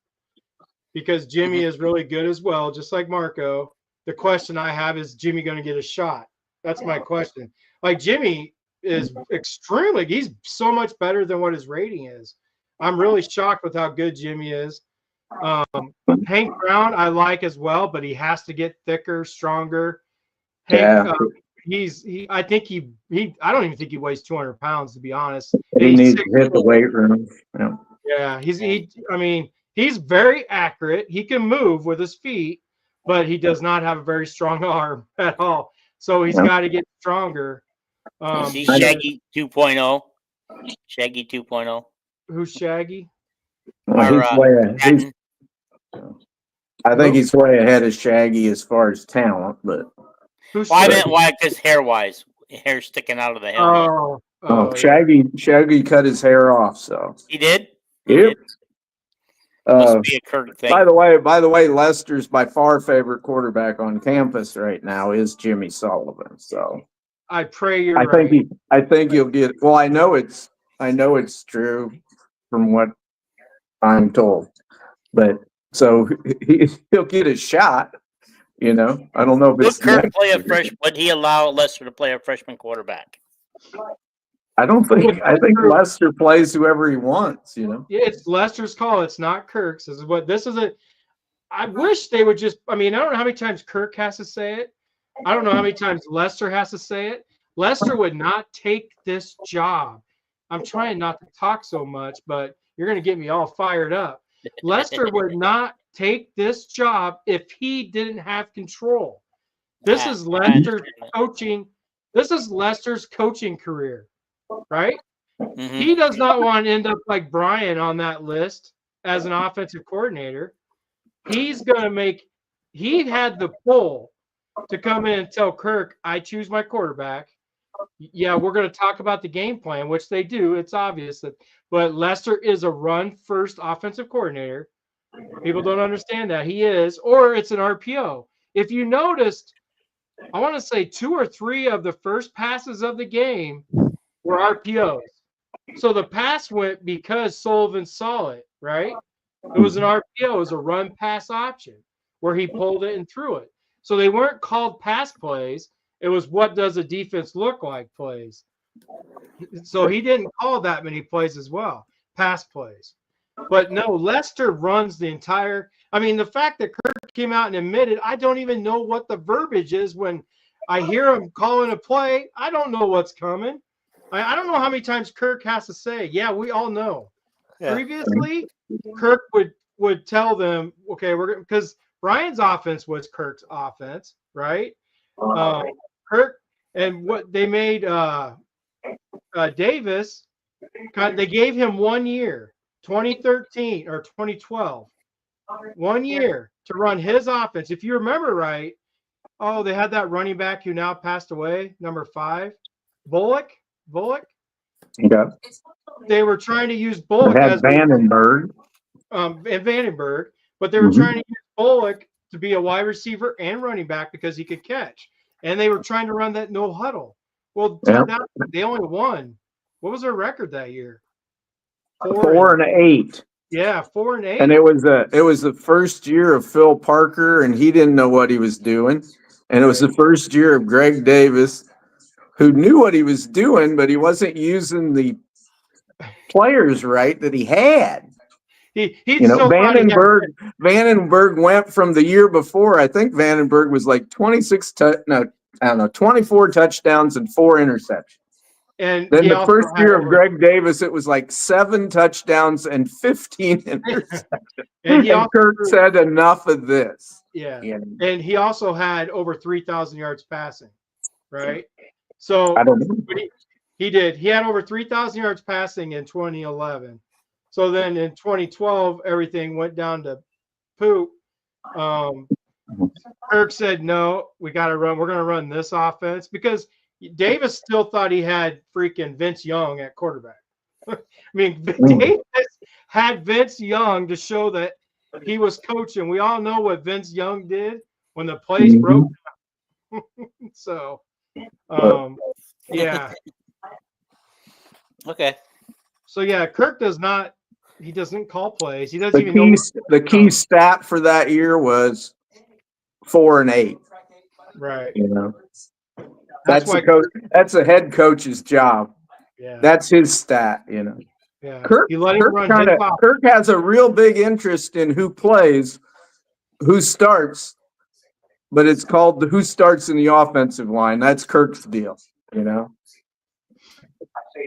because Jimmy is really good as well, just like Marco. The question I have is Jimmy going to get a shot? That's my question. Like Jimmy is he's so much better than what his rating is. I'm really shocked with how good Jimmy is. Hank Brown I like as well, but he has to get thicker, stronger. Hank, Yeah. I think I don't even think he weighs 200 pounds, to be honest. He And he's needs to hit the weight room. Yeah. Yeah, he's very accurate. He can move with his feet, but he does not have a very strong arm at all. So he's Yeah. got to get stronger. Is he Shaggy 2.0? Shaggy 2.0. Who's Shaggy? Well, I think he's way ahead of Shaggy as far as talent, but Who's Well, I Shaggy? meant why? Because hair-wise, hair sticking out of the helmet. Yeah. Shaggy cut his hair off, so He did. He yep. did. Must be a Kirk thing. By the way, Lester's by far favorite quarterback on campus right now is Jimmy Sullivan. So I pray you're right. I think you'll get. Well, I know it's true from what I'm told, but so he'll get a shot. You know, I don't know if Would it's Kirk next play a year. fresh? Would he allow Lester to play a freshman quarterback? I think Lester plays whoever he wants. You know. Yeah, it's Lester's call. It's not Kirk's. I wish they would just. I mean, I don't know how many times Kirk has to say it. I don't know how many times Lester has to say it. Lester would not take this job. I'm trying not to talk so much, but you're going to get me all fired up. Lester would not take this job if he didn't have control. This is Lester's coaching. This is Lester's coaching career, right? Mm-hmm. He does not want to end up like Brian on that list as an offensive coordinator. He's going to make. He had the pull to come in and tell Kirk, "I choose my quarterback." Yeah, we're going to talk about the game plan, which they do. It's obvious that, but Lester is a run-first offensive coordinator. People don't understand that he is, or it's an RPO. If you noticed, I want to say 2 or 3 of the first passes of the game were RPOs. So the pass went because Sullivan saw it, right? It was an RPO, it was a run-pass option where he pulled it and threw it. So they weren't called pass plays. It was what does a defense look like plays. So he didn't call that many plays as well, pass plays. But no, Lester runs the entire. I mean, the fact that Kirk came out and admitted, I don't even know what the verbiage is when I hear him calling a play. I don't know what's coming. I don't know how many times Kirk has to say, yeah, we all know. Yeah. Previously, Kirk would tell them, okay, we're because Brian's offense was Kirk's offense, right? Kirk and what they made Davis, they gave him 1 year, 2013 or 2012, 1 year to run his offense. If you remember right, they had that running back who now passed away, number 5, Bullock. Yeah. They were trying to use Bullock as Vandenberg. And Vandenberg, but they were trying to use Bullock to be a wide receiver and running back because he could catch. And they were trying to run that no huddle. Well, turned out they only won. What was their record that year? 4-8. Yeah, 4-8. And it was the first year of Phil Parker, and he didn't know what he was doing. And it was the first year of Greg Davis, who knew what he was doing, but he wasn't using the players right that he had. Vandenberg went from the year before. I think Vandenberg was like 24 touchdowns and 4 interceptions. And then the first year of Greg Davis, it was like 7 touchdowns and 15 interceptions. and Kirk said, enough of this. Yeah. And he also had over 3,000 yards passing, right? So I don't know. He did. He had over 3,000 yards passing in 2011. So then in 2012, everything went down to poop. Kirk said, no, we got to run. We're going to run this offense because Davis still thought he had freaking Vince Young at quarterback. I mean, Davis had Vince Young to show that he was coaching. We all know what Vince Young did when the plays broke. So, yeah. Okay. So, yeah, Kirk doesn't call plays. He doesn't even know. The key stat for that year was 4-8. Right. You know, that's a head coach's job. Yeah. That's his stat, you know. Yeah. Kirk, He let him run his pop. Kirk has a real big interest in who plays, who starts, but it's called the who starts in the offensive line. That's Kirk's deal, you know.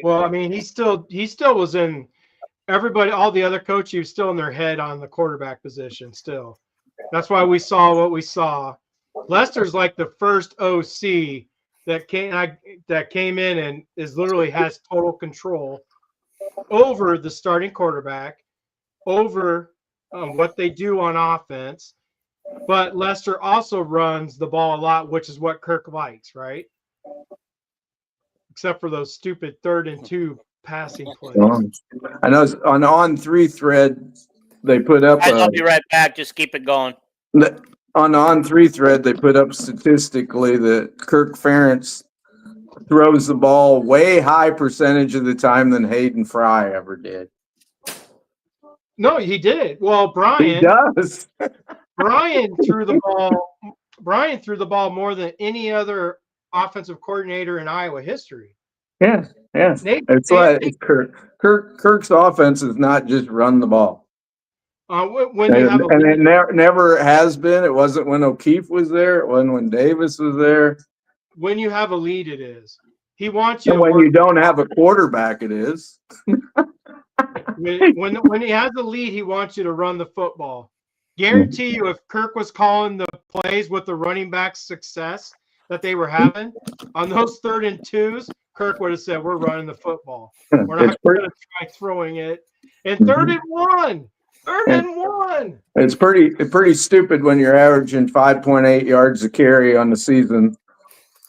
Well, I mean, he still was in everybody, all the other coaches, he was still in their head on the quarterback position still. That's why we saw what we saw. Lester's like the first OC that came in and is literally has total control over the starting quarterback, over what they do on offense. But Lester also runs the ball a lot, which is what Kirk likes, right? Except for those stupid 3rd and 2 passing plays. I know on 3 thread they put up. Guys, I'll be right back. Just keep it going. On 3 thread they put up statistically that Kirk Ferentz throws the ball way high percentage of the time than Hayden Fry ever did. No, he did. Well, He does. Brian threw the ball. Brian threw the ball more than any other offensive coordinator in Iowa history. Yeah. It's like Kirk's offense is not just run the ball. When you have and it never has been. It wasn't when O'Keefe was there. It wasn't when Davis was there. When you have a lead, it is. He wants you. And when you don't have a quarterback, it is. When he has the lead, he wants you to run the football. Guarantee you, if Kirk was calling the plays with the running back success that they were having on those 3rd and 2s, Kirk would have said, "We're running the football. We're not going to try throwing it." And 3rd and 1. 3rd and 1. It's pretty stupid when you're averaging 5.8 yards a carry on the season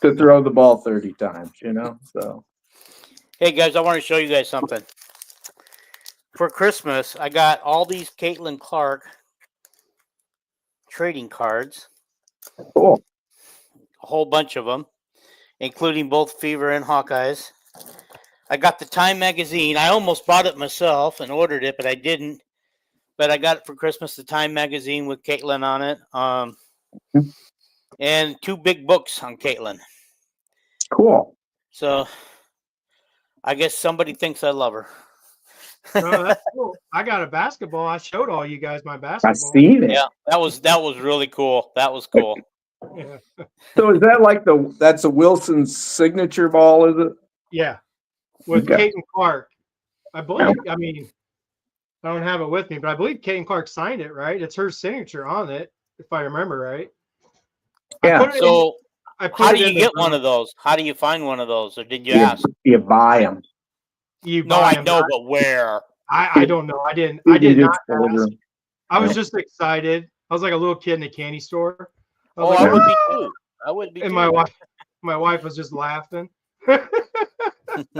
to throw the ball 30 times, you know? So, Hey, guys, I want to show you guys something. For Christmas, I got all these Caitlin Clark trading cards. cool. A whole bunch of them, including both Fever and Hawkeyes. I got the Time magazine. I almost bought it myself and ordered it, but I didn't. But I got it for Christmas, the Time magazine with Caitlin on it. And 2 big books on Caitlin. Cool. So I guess somebody thinks I love her. Oh, that's cool. I got a basketball. I showed all you guys my basketball. I've seen it. Yeah, that was really cool. That was cool. Yeah. So is that like that's a Wilson's signature ball, is it? Yeah. With Okay. Caitlin Clark. I believe, I mean, I don't have it with me, but I believe Caitlin Clark signed it, right? It's her signature on it, if I remember right. Yeah. So how do you get one of those? How do you find one of those? Or did you ask? You buy them. No, I know, but where? I don't know. I did not ask. I was just excited. I was like a little kid in a candy store. I would be too. I would be. And too. my wife was just laughing.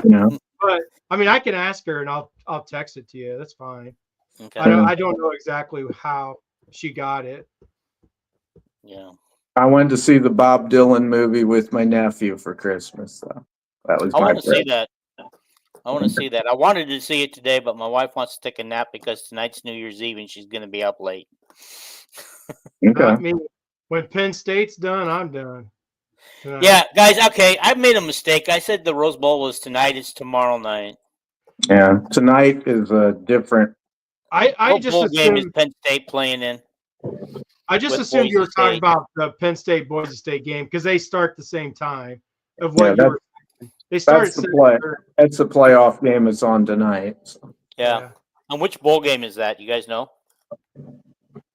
Yeah. But I mean, I can ask her and I'll text it to you. That's fine. Okay. I don't know exactly how she got it. Yeah. I went to see the Bob Dylan movie with my nephew for Christmas. So that was I my want to see that. I want to see that. I wanted to see it today, but my wife wants to take a nap because tonight's New Year's Eve and she's going to be up late. Not Okay. me. When Penn State's done, I'm done. Yeah, guys. Okay, I made a mistake. I said the Rose Bowl was tonight. It's tomorrow night. Yeah. Tonight is a different. I What just bowl game is assumed Penn State playing in? I just with assumed you were Boise talking State? about the Penn State Boise State game because they start the same time of Yeah, what you were. They start that's the play. That's the playoff game. It's on tonight. So. Yeah. And which bowl game is that? You guys know?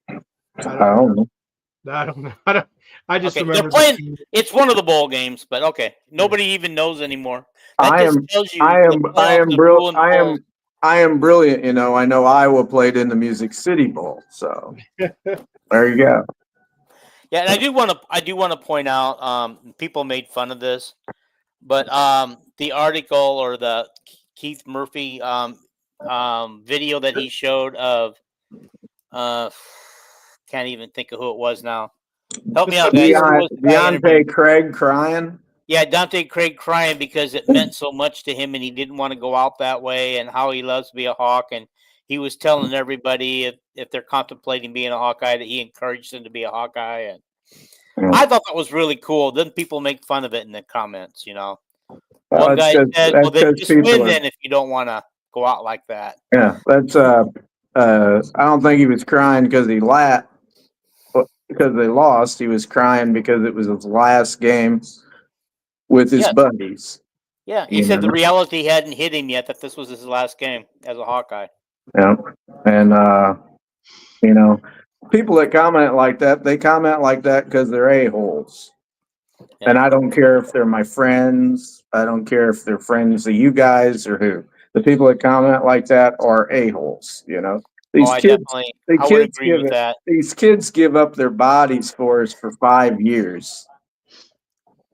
I don't know. I don't know. I just Okay, remember they're playing. It's one of the bowl games, but okay, nobody even knows anymore. That I just am. tells you I the am. I playoffs am have brilliant. ruined the bowl. I am brilliant. You know. I know Iowa played in the Music City Bowl. So there you go. Yeah, and I do want to point out. People made fun of this, but the article or the Keith Murphy video that he showed of can't even think of who it was now. Help me out, guys. Who was the guy interviewed? Deontay Craig crying. Yeah, Dante Craig crying because it meant so much to him and he didn't want to go out that way and how he loves to be a Hawk. And he was telling everybody if they're contemplating being a Hawkeye that he encouraged them to be a Hawkeye. And I thought that was really cool. Then people make fun of it in the comments, you know. One guy said, well, then just win then if you don't want to go out like that. Yeah, that's I don't think he was crying because because they lost. He was crying because it was his last game with his Yes. buddies. Yeah, he You said the know? reality hadn't hit him yet that this was his last game as a Hawkeye. Yeah. And you know, people that comment like that, they comment like that because they're a-holes. Yeah. And I don't care if they're my friends. I don't care if they're friends of you guys or who. The people that comment like that are a-holes, you know. These I kids, would agree with that. These kids give up their bodies for us for 5 years,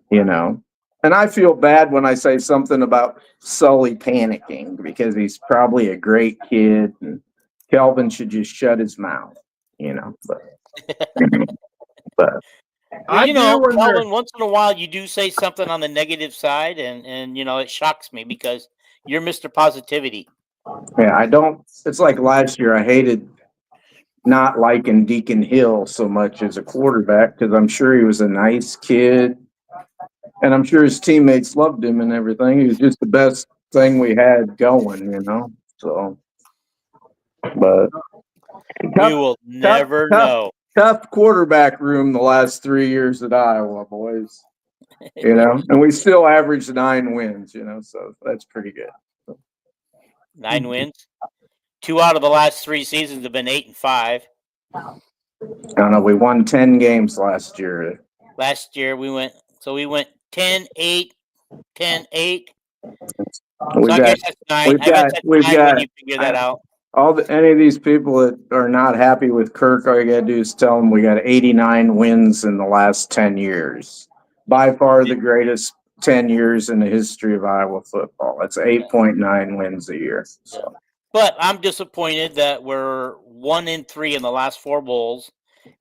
you know. And I feel bad when I say something about Sully panicking because he's probably a great kid and Kelvin should just shut his mouth, you know. But Well, I do wonder. Calvin, once in a while you do say something on the negative side, and it shocks me because you're Mr. Positivity. yeah, I don't. It's like last year. I hated not liking Deacon Hill so much as a quarterback because I'm sure he was a nice kid, and I'm sure his teammates loved him and everything. He was just the best thing we had going, you know. So, but We will never know. tough quarterback room the last 3 years at Iowa, boys. You know, and we still averaged 9 wins. You know, so that's pretty good. 9 wins. 2 out of the last 3 seasons have been 8-5. I don't know. We won 10 games last year. Last year we went 10-8, 10-8. So I guess that's 9. I guess that's 9 when you figure that out. Any of these people that are not happy with Kirk, all you gotta do is tell them we got 89 wins in the last 10 years. By far the greatest 10 years in the history of Iowa football. That's 8.9 wins a year. So. But I'm disappointed that we're 1-3 in the last 4 bowls,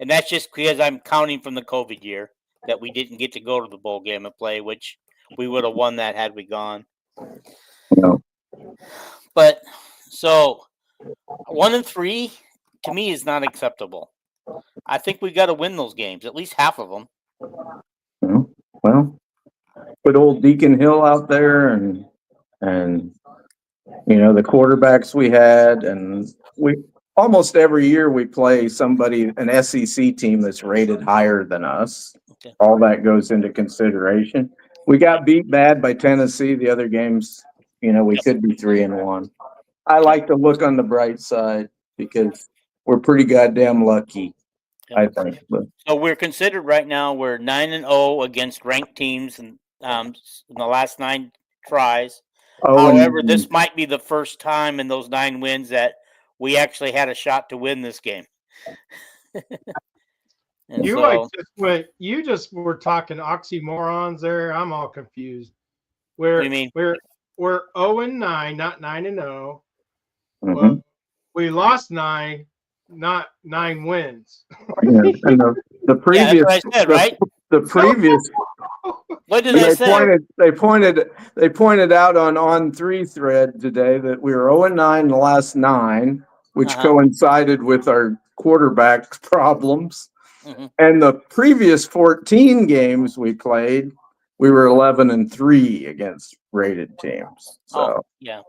and that's just because I'm counting from the COVID year that we didn't get to go to the bowl game and play, which we would have won that had we gone. No. But so 1-3 to me is not acceptable. I think we got to win those games, at least half of them. Well, put old Deacon Hill out there and you know, the quarterbacks we had, and we almost every year we play somebody, an SEC team that's rated higher than us. Okay. All that goes into consideration. We got beat bad by Tennessee. The other games, you know, we could be 3-1. I like to look on the bright side because we're pretty goddamn lucky, I think. But, so we're considered right now, we're 9-0 against ranked teams in the last 9 tries. However, this might be the first time in those 9 wins that we actually had a shot to win this game. You just were talking oxymorons there. I'm all confused. What do you mean? We're 0-9, not 9-0. mm-hmm. Well, we lost 9, not 9 wins. Yeah, and the previous, yeah, that's what I said, right? The previous. What did I say? They pointed out on 3 thread today that we were 0-9 in the last 9, which coincided with our quarterback problems. Mm-hmm. And the previous 14 games we played, we were 11-3 against rated teams. So yeah,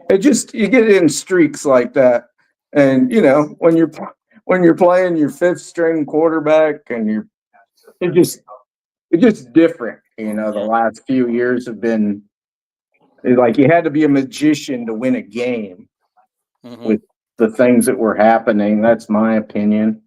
you get in streaks like that, and you know when you're playing your 5th string quarterback, and it's just different. You know, the last few years have been like you had to be a magician to win a game with the things that were happening. That's my opinion.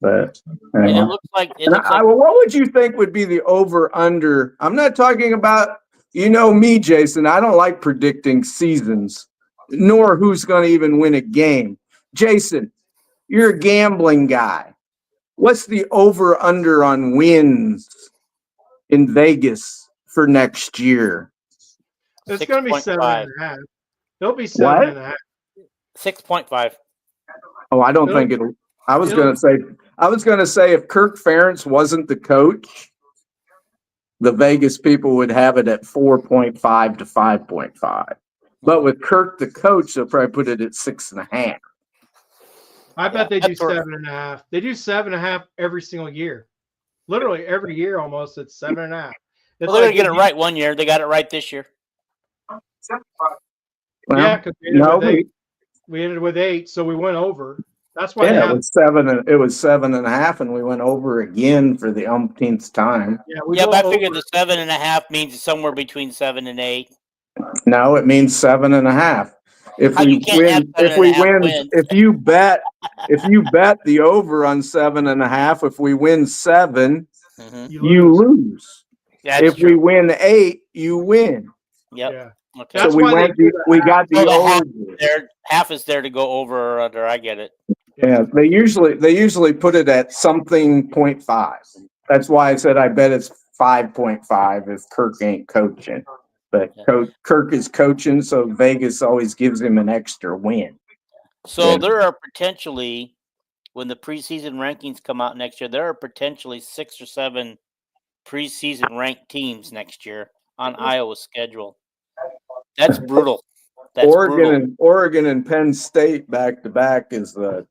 But and it looks like what would you think would be the over under? I'm not talking about, you know me, Jason. I don't like predicting seasons, nor who's going to even win a game. Jason, you're a gambling guy. What's the over under on wins in Vegas for next year? It's going to be 7.5. It'll be 7.5. 6.5. Oh, I don't think it'll. I was going to say if Kirk Ferentz wasn't the coach, the Vegas people would have it at 4.5 to 5.5. But with Kirk the coach, they'll probably put it at 6.5. I bet they do 7.5. They do 7.5 every single year. Literally every year almost it's 7.5. Well, they're going to get it right one year. They got it right this year. Well, Yeah, because no, we ended with 8, so we went over. That's why they yeah, have. it was 7.5, and we went over again for the umpteenth time. Yeah, we Yeah, go but I over. figured the 7.5 means somewhere between 7 and 8. No, it means 7.5. If How we you can't have win, if we 7.5 win, wins. if you bet the over on 7.5, if we win 7, Mhm. you lose. That's If we true. win 8, you win. Yep. Yeah, Okay. that's So we why they do we got So the the half over. there, half is there to go over or under. I get it. Yeah, they usually put it at something 0.5. That's why I said I bet it's 5.5 if Kirk ain't coaching. But Kirk is coaching, so Vegas always gives him an extra win. So Yeah. there are potentially, when the preseason rankings come out next year, there are potentially 6 or 7 preseason ranked teams next year on Iowa's schedule. That's brutal. That's brutal. Oregon and Penn State back to back is those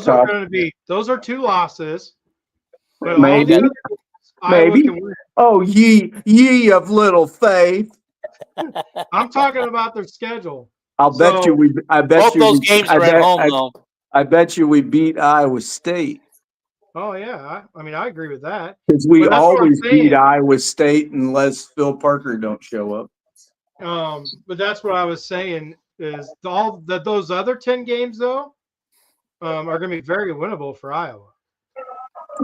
tough. are going to be. Those are 2 losses, but Maybe. all the other games, Iowa Maybe. can win. Oh, ye of little faith. I'm talking about their schedule. I bet you Those games are at home, though. I bet you we beat Iowa State. Oh yeah, I mean I agree with that. Because we But that's what I'm always beat saying. Iowa State unless Phil Parker don't show up. But that's what I was saying is those other 10 games though are going to be very winnable for Iowa.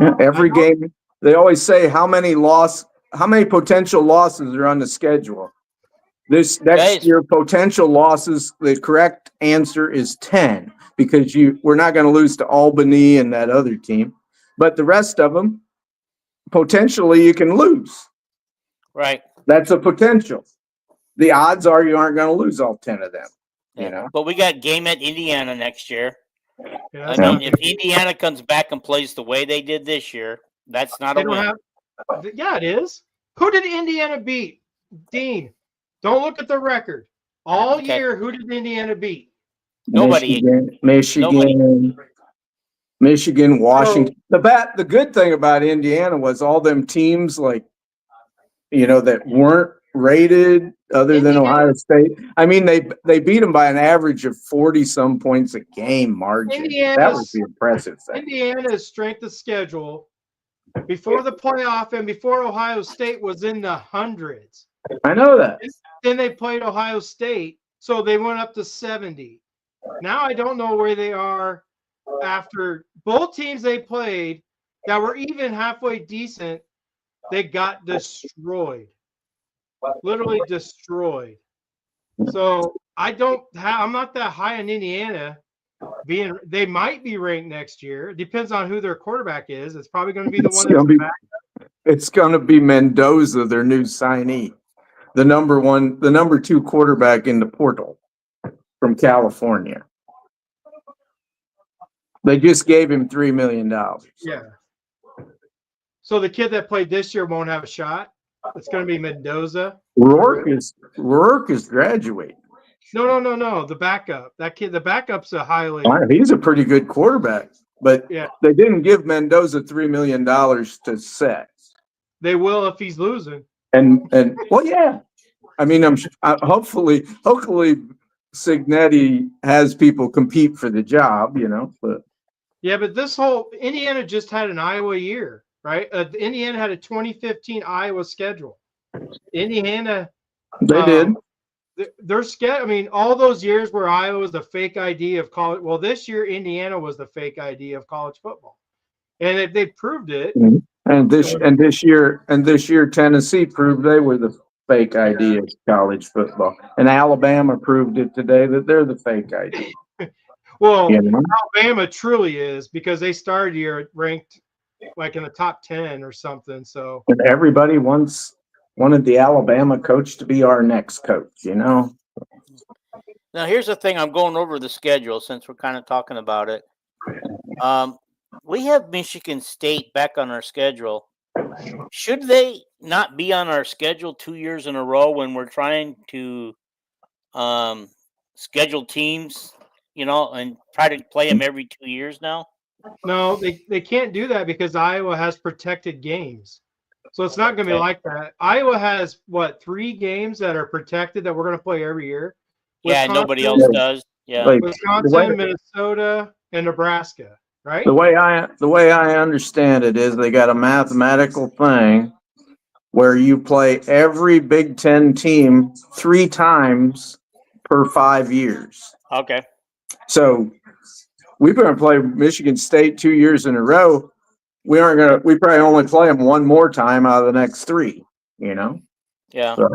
Yeah, every game, they always say how many potential losses are on the schedule. This next year, potential losses, the correct answer is 10 because we're not going to lose to Albany and that other team. But the rest of them, potentially you can lose. Right. That's a potential. The odds are you aren't going to lose all 10 of them. Yeah. You know. But we got game at Indiana next year. Yeah, I mean, if Indiana comes back and plays the way they did this year, that's not a win. Yeah, it is. Who did Indiana beat? Dean, don't look at the record. All year, who did Indiana beat? Nobody. Michigan, Washington. The good thing about Indiana was all them teams that weren't rated other than Ohio State. I mean, they beat them by an average of 40-some points a game margin. That was the impressive thing. Indiana's strength of schedule before the playoff and before Ohio State was in the hundreds. I know that. Then they played Ohio State, so they went up to 70. Now I don't know where they are after both teams they played that were even halfway decent. They got destroyed. Literally destroyed. So I'm not that high on Indiana. They might be ranked next year. It depends on who their quarterback is. It's probably going to be the one that's back. It's going to be Mendoza, their new signee, the number 2 quarterback in the portal from California. They just gave him $3 million. Yeah. So the kid that played this year won't have a shot. It's going to be Mendoza. Rourke is graduating. No. The backup. That kid. The backup's a highly. He's a pretty good quarterback, but they didn't give Mendoza $3 million to set. They will if he's losing. And well, yeah. I mean, hopefully Signetti has people compete for the job, But but this whole Indiana just had an Iowa year, right? Indiana had a 2015 Iowa schedule. Indiana, they did. Their schedule. I mean, all those years where Iowa was the fake ID of college. Well, this year Indiana was the fake ID of college football, and they proved it. And this year Tennessee proved they were the fake ID of college football, and Alabama proved it today that they're the fake ID. Well, Alabama truly is because they started here ranked like in the top 10 or something. So and everybody wanted the Alabama coach to be our next coach, Now, here's the thing. I'm going over the schedule since we're kind of talking about it. We have Michigan State back on our schedule. Should they not be on our schedule 2 years in a row when we're trying to schedule teams, and try to play them every 2 years now? No, they can't do that because Iowa has protected games. So it's not going to be Okay. like that. Iowa has, 3 games that are protected that we're going to play every year? Yeah, nobody else Wisconsin, does. Yeah. Like the way, Wisconsin, Minnesota, and Nebraska, right? the way I understand it is they got a mathematical thing where you play every Big Ten team 3 times per 5 years. Okay. So we're going to play Michigan State 2 years in a row. We probably only play them one more time out of the next 3, you know? Yeah. So,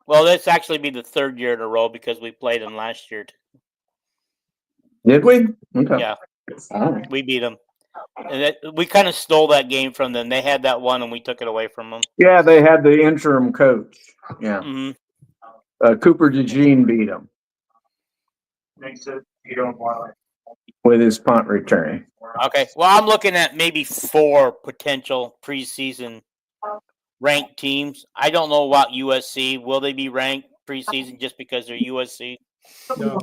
Well, this actually be the 3rd year in a row because we played them last year. did we? Okay. Yeah, Oh. we beat them. And we kind of stole that game from them. They had that one, and we took it away from them. Yeah, they had the interim coach. Yeah. Hmm. Cooper DeJean beat them. With his punt return. Okay. Well, I'm looking at maybe 4 potential preseason ranked teams. I don't know about USC. Will they be ranked preseason just because they're USC? No,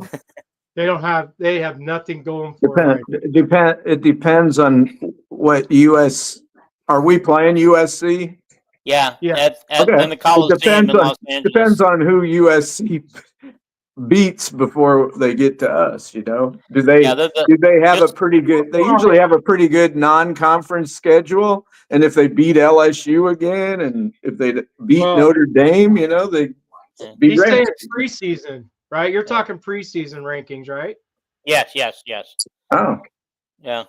they have nothing going for them. It depends on what are we playing USC? Yeah. Yeah. In the Coliseum in Los Angeles. Depends on who USC beats before they get to us, you know? Do they have a pretty good, they usually have a pretty good non-conference schedule, and if they beat LSU again, and if they beat Notre Dame, you know, they He's saying preseason, right? You're talking preseason rankings, right? Yes. Oh. Yeah.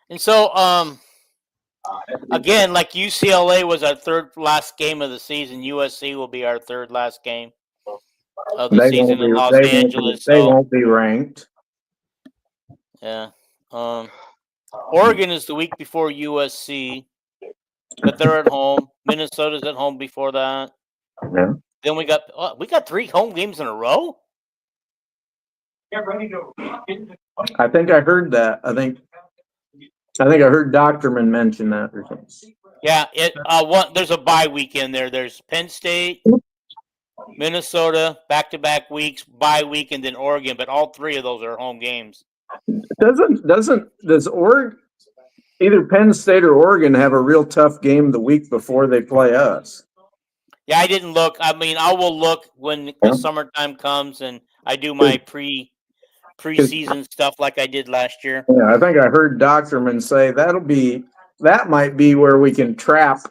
And so, again, like UCLA was our 3rd last game of the season, USC will be our 3rd last game of the season in Los Angeles. They won't be ranked. Yeah. Oregon is the week before USC, but they're at home. Minnesota's at home before that. Yeah. Then we got 3 home games in a row. I think I heard that. I think I heard Doctorman mention that or something. Yeah. There's a bye week in there. There's Penn State, Minnesota, back-to-back weeks, bye week, and then Oregon. But all 3 of those are home games. Does Oregon, either Penn State or Oregon, have a real tough game the week before they play us? Yeah, I didn't look. I mean, I will look when the summertime comes and I do my preseason stuff like I did last year. Yeah, I think I heard Doctorman say that might be where we can trap.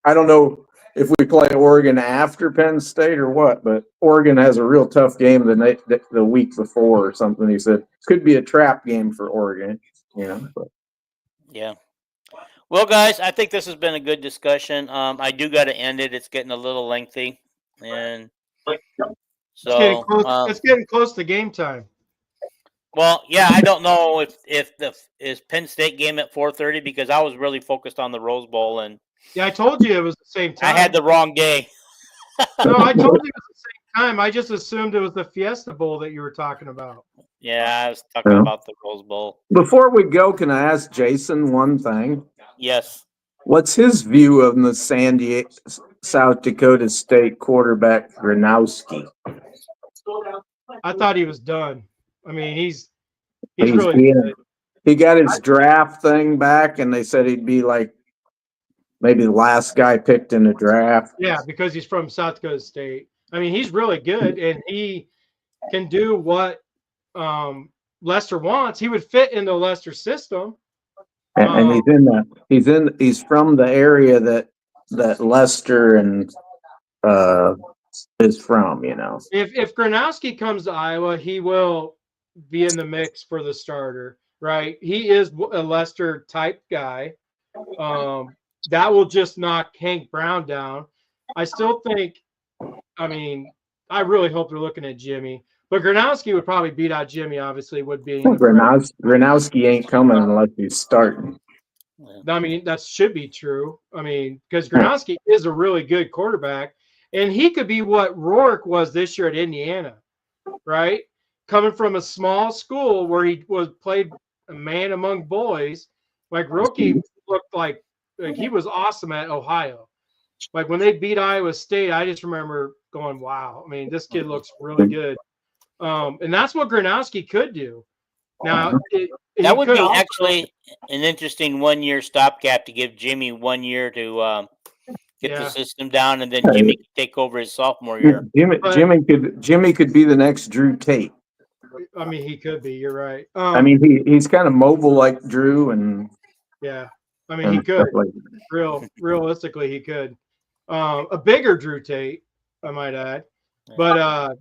I don't know if we play Oregon after Penn State or what, but Oregon has a real tough game the week before or something. He said could be a trap game for Oregon, you know. But. Yeah. Well, guys, I think this has been a good discussion. I do got to end it. It's getting a little lengthy, and so it's getting close to game time. Well, yeah, I don't know if is Penn State game at 4:30 because I was really focused on the Rose Bowl, and yeah, I told you it was the same time. I had the wrong day. No, I told you it was the same time. I just assumed it was the Fiesta Bowl that you were talking about. Yeah, I was talking about the Rose Bowl. Before we go, can I ask Jason one thing? Yes. What's his view of the South Dakota State quarterback Gronowski? I thought he was done. I mean, he's really good. He got his draft thing back, and they said he'd be like maybe the last guy picked in the draft. Yeah, because he's from South Dakota State. I mean, he's really good, and he can do what Lester wants. He would fit in the Lester system. And he's from the area that Lester and is from, you know. If Gronowski comes to Iowa, he will be in the mix for the starter, right? He is a Lester type guy. That will just knock Hank Brown down. I still think, I mean, I really hope they're looking at Jimmy. But Gronowski would probably beat out Jimmy, obviously, would be. Gronowski ain't coming unless he's starting. I mean, that should be true. I mean, because Gronowski is a really good quarterback, and he could be what Rourke was this year at Indiana, right? Coming from a small school where he played a man among boys, like Rookie looked like he was awesome at Ohio. Like when they beat Iowa State, I just remember going, wow. I mean, this kid looks really good. And that's what Gronowski could do. Now, that would be actually an interesting 1 year stopgap to give Jimmy 1 year to get the Yeah. system down, and then Jimmy could take over his sophomore year. Jimmy could be the next Drew Tate. I mean, he could be. You're right. I mean, he's kind of mobile like Drew, and Yeah. I mean, he could. stuff like Realistically, he could. A bigger Drew Tate, I might add. But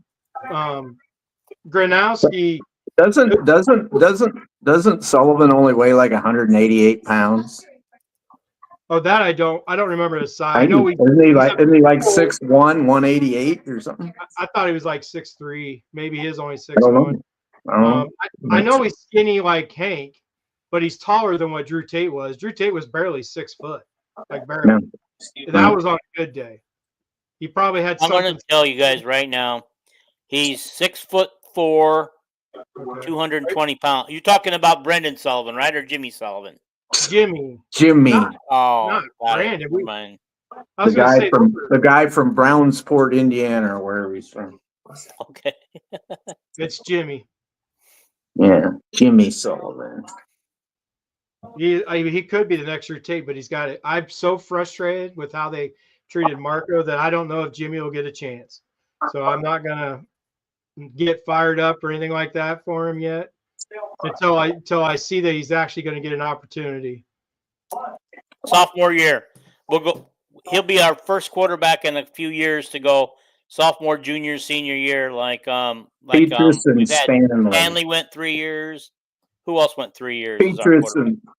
Gronowski. Doesn't Sullivan only weigh like 188 pounds? Oh, that I don't remember his size. I know isn't he like 6'1", 188 or something? I thought he was like 6'3". Maybe he is only I don't 6'1". know. I know he's skinny like Hank, but he's taller than what Drew Tate was. Drew Tate was barely 6 foot, like barely. Yeah. That was on a good day. He probably had. I'm going to tell you guys right now, he's 6'4", 220 pounds. You're talking about Brendan Sullivan, right, or Jimmy Sullivan? Jimmy. Not Brandon. I was the guy from Brownsport, Indiana, or wherever he's from. Okay. It's Jimmy. Yeah, Jimmy Sullivan. He could be the next Drew Tate, but he's got it. I'm so frustrated with how they treated Marco that I don't know if Jimmy will get a chance. So I'm not gonna get fired up or anything like that for him yet until I see that he's actually going to get an opportunity. Sophomore year, we'll go. He'll be our first quarterback in a few years to go sophomore, junior, senior year. Petrus and Stanley. Stanley went 3 years. Who else went 3 years?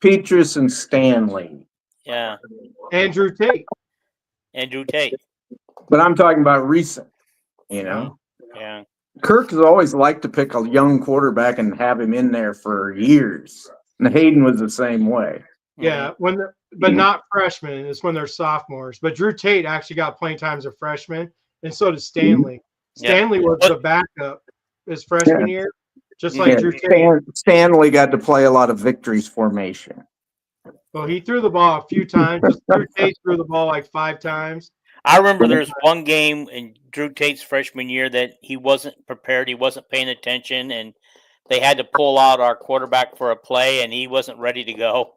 Petrus and Stanley. Yeah. Andrew Tate. But I'm talking about recent. You know. Yeah. Kirk has always liked to pick a young quarterback and have him in there for years. And Hayden was the same way. Yeah, but not freshmen. It's when they're sophomores. But Drew Tate actually got playing time as a freshman, and so did Stanley. Stanley was the backup his freshman year, just like Drew Tate. Stanley got to play a lot of victories formation. Well, he threw the ball a few times. Drew Tate threw the ball like 5 times. I remember there's one game in Drew Tate's freshman year that he wasn't prepared. He wasn't paying attention, and they had to pull out our quarterback for a play, and he wasn't ready to go.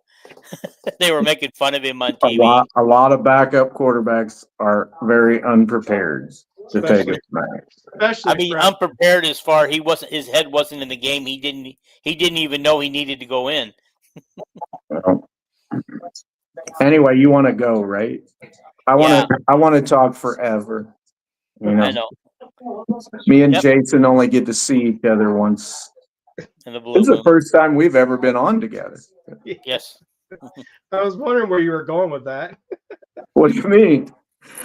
They were making fun of him on TV. A lot of backup quarterbacks are very unprepared to take a smack. I mean, unprepared as far his head wasn't in the game. He didn't even know he needed to go in. Well, anyway, you want to go, right? I want to talk forever. You know? I know. Me and Jason only get to see each other once. This is the first time we've ever been on together. Yes. I was wondering where you were going with that. What do you mean?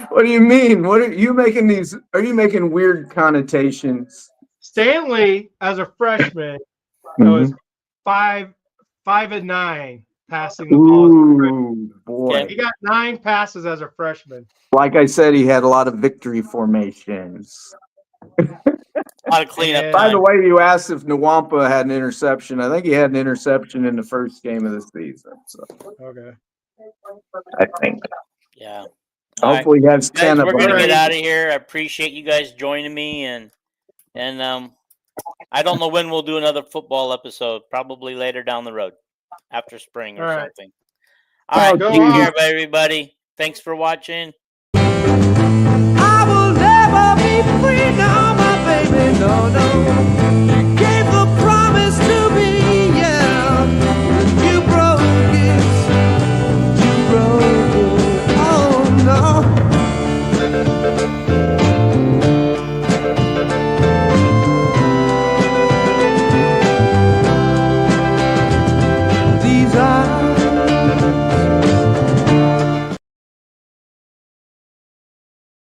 What do you mean? What are you making are you making weird connotations? Stanley, as a freshman, was 5-9 passing the ball. Ooh, boy. He got 9 passes as a freshman. Like I said, he had a lot of victory formations. A lot of cleanup. By the way, you asked if Nwampa had an interception. I think he had an interception in the first game of the season. So. Okay. I think. Yeah. Hopefully, he has 10 of them. We're gonna get out of here. I appreciate you guys joining me, and I don't know when we'll do another football episode. Probably later down the road, after spring or something. All right, take care, everybody. Thanks for watching. I will never be free now, my baby. No.